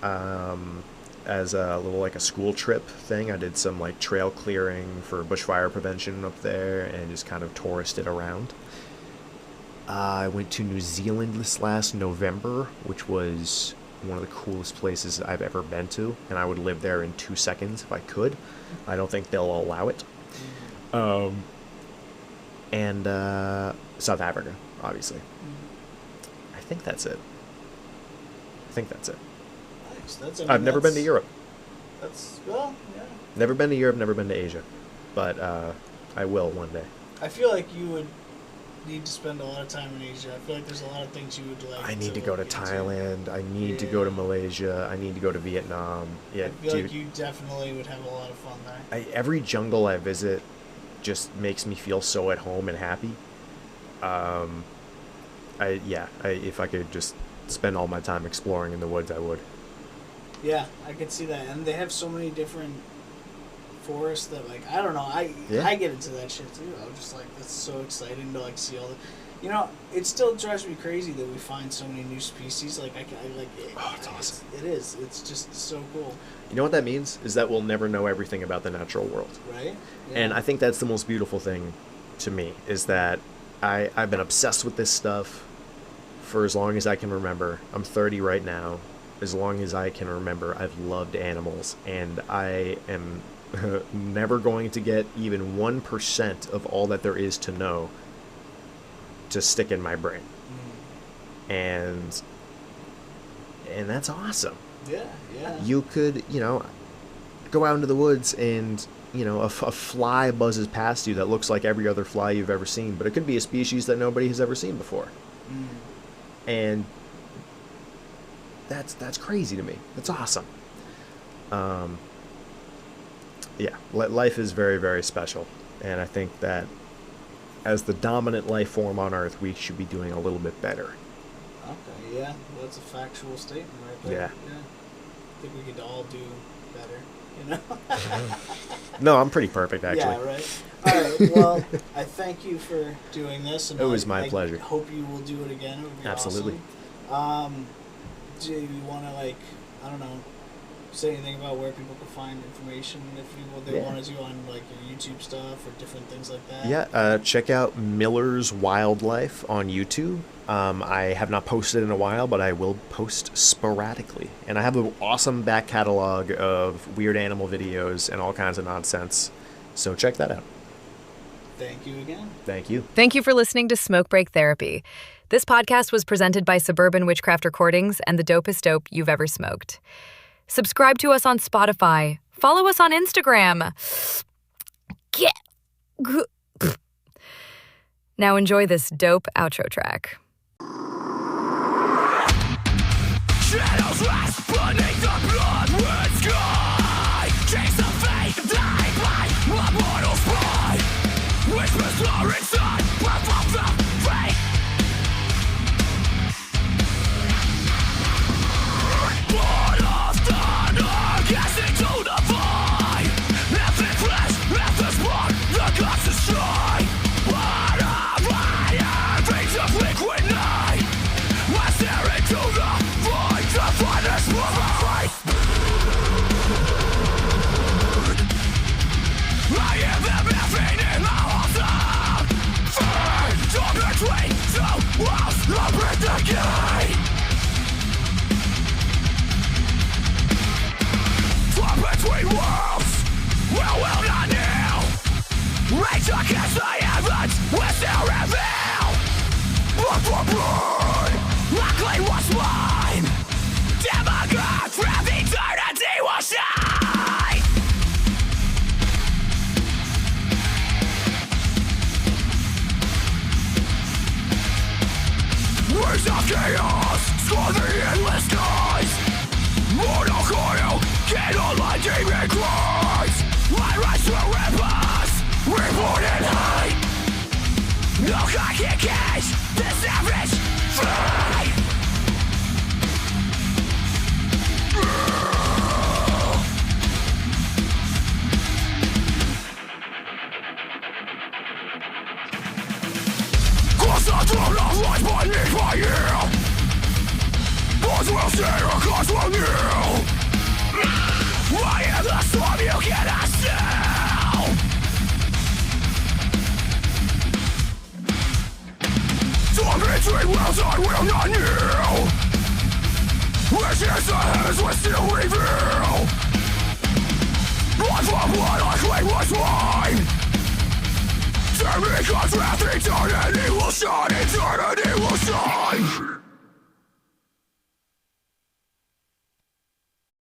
S4: as a little like a school trip thing. I did some like trail clearing for bushfire prevention up there and just kind of touristed around. I went to New Zealand this last November, which was one of the coolest places I've ever been to, and I would live there in 2 seconds if I could. I don't think they'll allow it. And South Africa, obviously. I think that's it.
S5: Nice.
S4: I've never been to Europe.
S5: Yeah.
S4: Never been to Europe, never been to Asia. But I will one day.
S5: I feel like you would need to spend a lot of time in Asia. I feel like there's a lot of things you would like.
S4: I need to go to Thailand. I need to go to Malaysia. I need to go to Vietnam. Yeah,
S5: I feel like you definitely would have a lot of fun there.
S4: Every jungle I visit just makes me feel so at home and happy. If I could just spend all my time exploring in the woods, I would.
S5: Yeah, I could see that. And they have so many different forests that, like, I don't know, I get into that shit too. I'm just like, that's so exciting to like see all the, you know, it still drives me crazy that we find so many new species. Like I like it.
S4: Oh, it's awesome.
S5: It is. It's just so cool.
S4: You know what that means? Is that we'll never know everything about the natural world.
S5: Right? Yeah.
S4: And I think that's the most beautiful thing to me, is that I've been obsessed with this stuff for as long as I can remember. I'm 30 right now. As long as I can remember, I've loved animals, and I am never going to get even 1% of all that there is to know to stick in my brain. And that's awesome.
S5: Yeah.
S4: You could, go out into the woods and, a fly buzzes past you that looks like every other fly you've ever seen, but it could be a species that nobody has ever seen before. And that's crazy to me. That's awesome. Life is very, very special, and I think that as the dominant life form on Earth, we should be doing a little bit better.
S5: Okay, yeah, well, that's a factual statement right there. Yeah. I think we could all do better,
S4: No, I'm pretty perfect, actually.
S5: Yeah, right. All right, well, I thank you for doing this. And
S4: it was my pleasure.
S5: I hope you will do it again. It would be
S4: Absolutely.
S5: Awesome. Do you want to, say anything about where people can find information if they want to do on, your YouTube stuff or different things like that?
S4: Yeah, check out Miller's Wildlife on YouTube. I have not posted in a while, but I will post sporadically. And I have an awesome back catalog of weird animal videos and all kinds of nonsense. So check that out.
S5: Thank you again.
S4: Thank you.
S1: Thank you for listening to Smoke Break Therapy. This podcast was presented by Suburban Witchcraft Recordings and the dopest dope you've ever smoked. Subscribe to us on Spotify. Follow us on Instagram. Now enjoy this dope outro track.
S6: Shadows rest beneath the blood-red sky. Chase the fate, die by a mortal spy. Whispers are inside, breath of the fate. Blood of thunder, casting to the void. Every flash, every spark, the gods destroy. Blood of fire, veins of liquid night. I stare into the void to find this light. I am everything in my awesome. Fade between two walls, open the gate. From between worlds, we will not kneel. Rage against the heavens, we still reveal. Blood for blood, luckily was mine. Demagogue from eternity will shine. Waves of chaos, score the endless skies. Mortal coil, candle light demon cries. I rise to rebels, reborn in hate. No I can catch the savage fight. Cross the throne of life beneath my heel. Bones will stay or cause will kneel. I am the storm you cannot still. between worlds I will not know. Which is the heavens will still reveal. Life of what I claim was mine. Turn me contrast, eternity will shine, eternity will shine.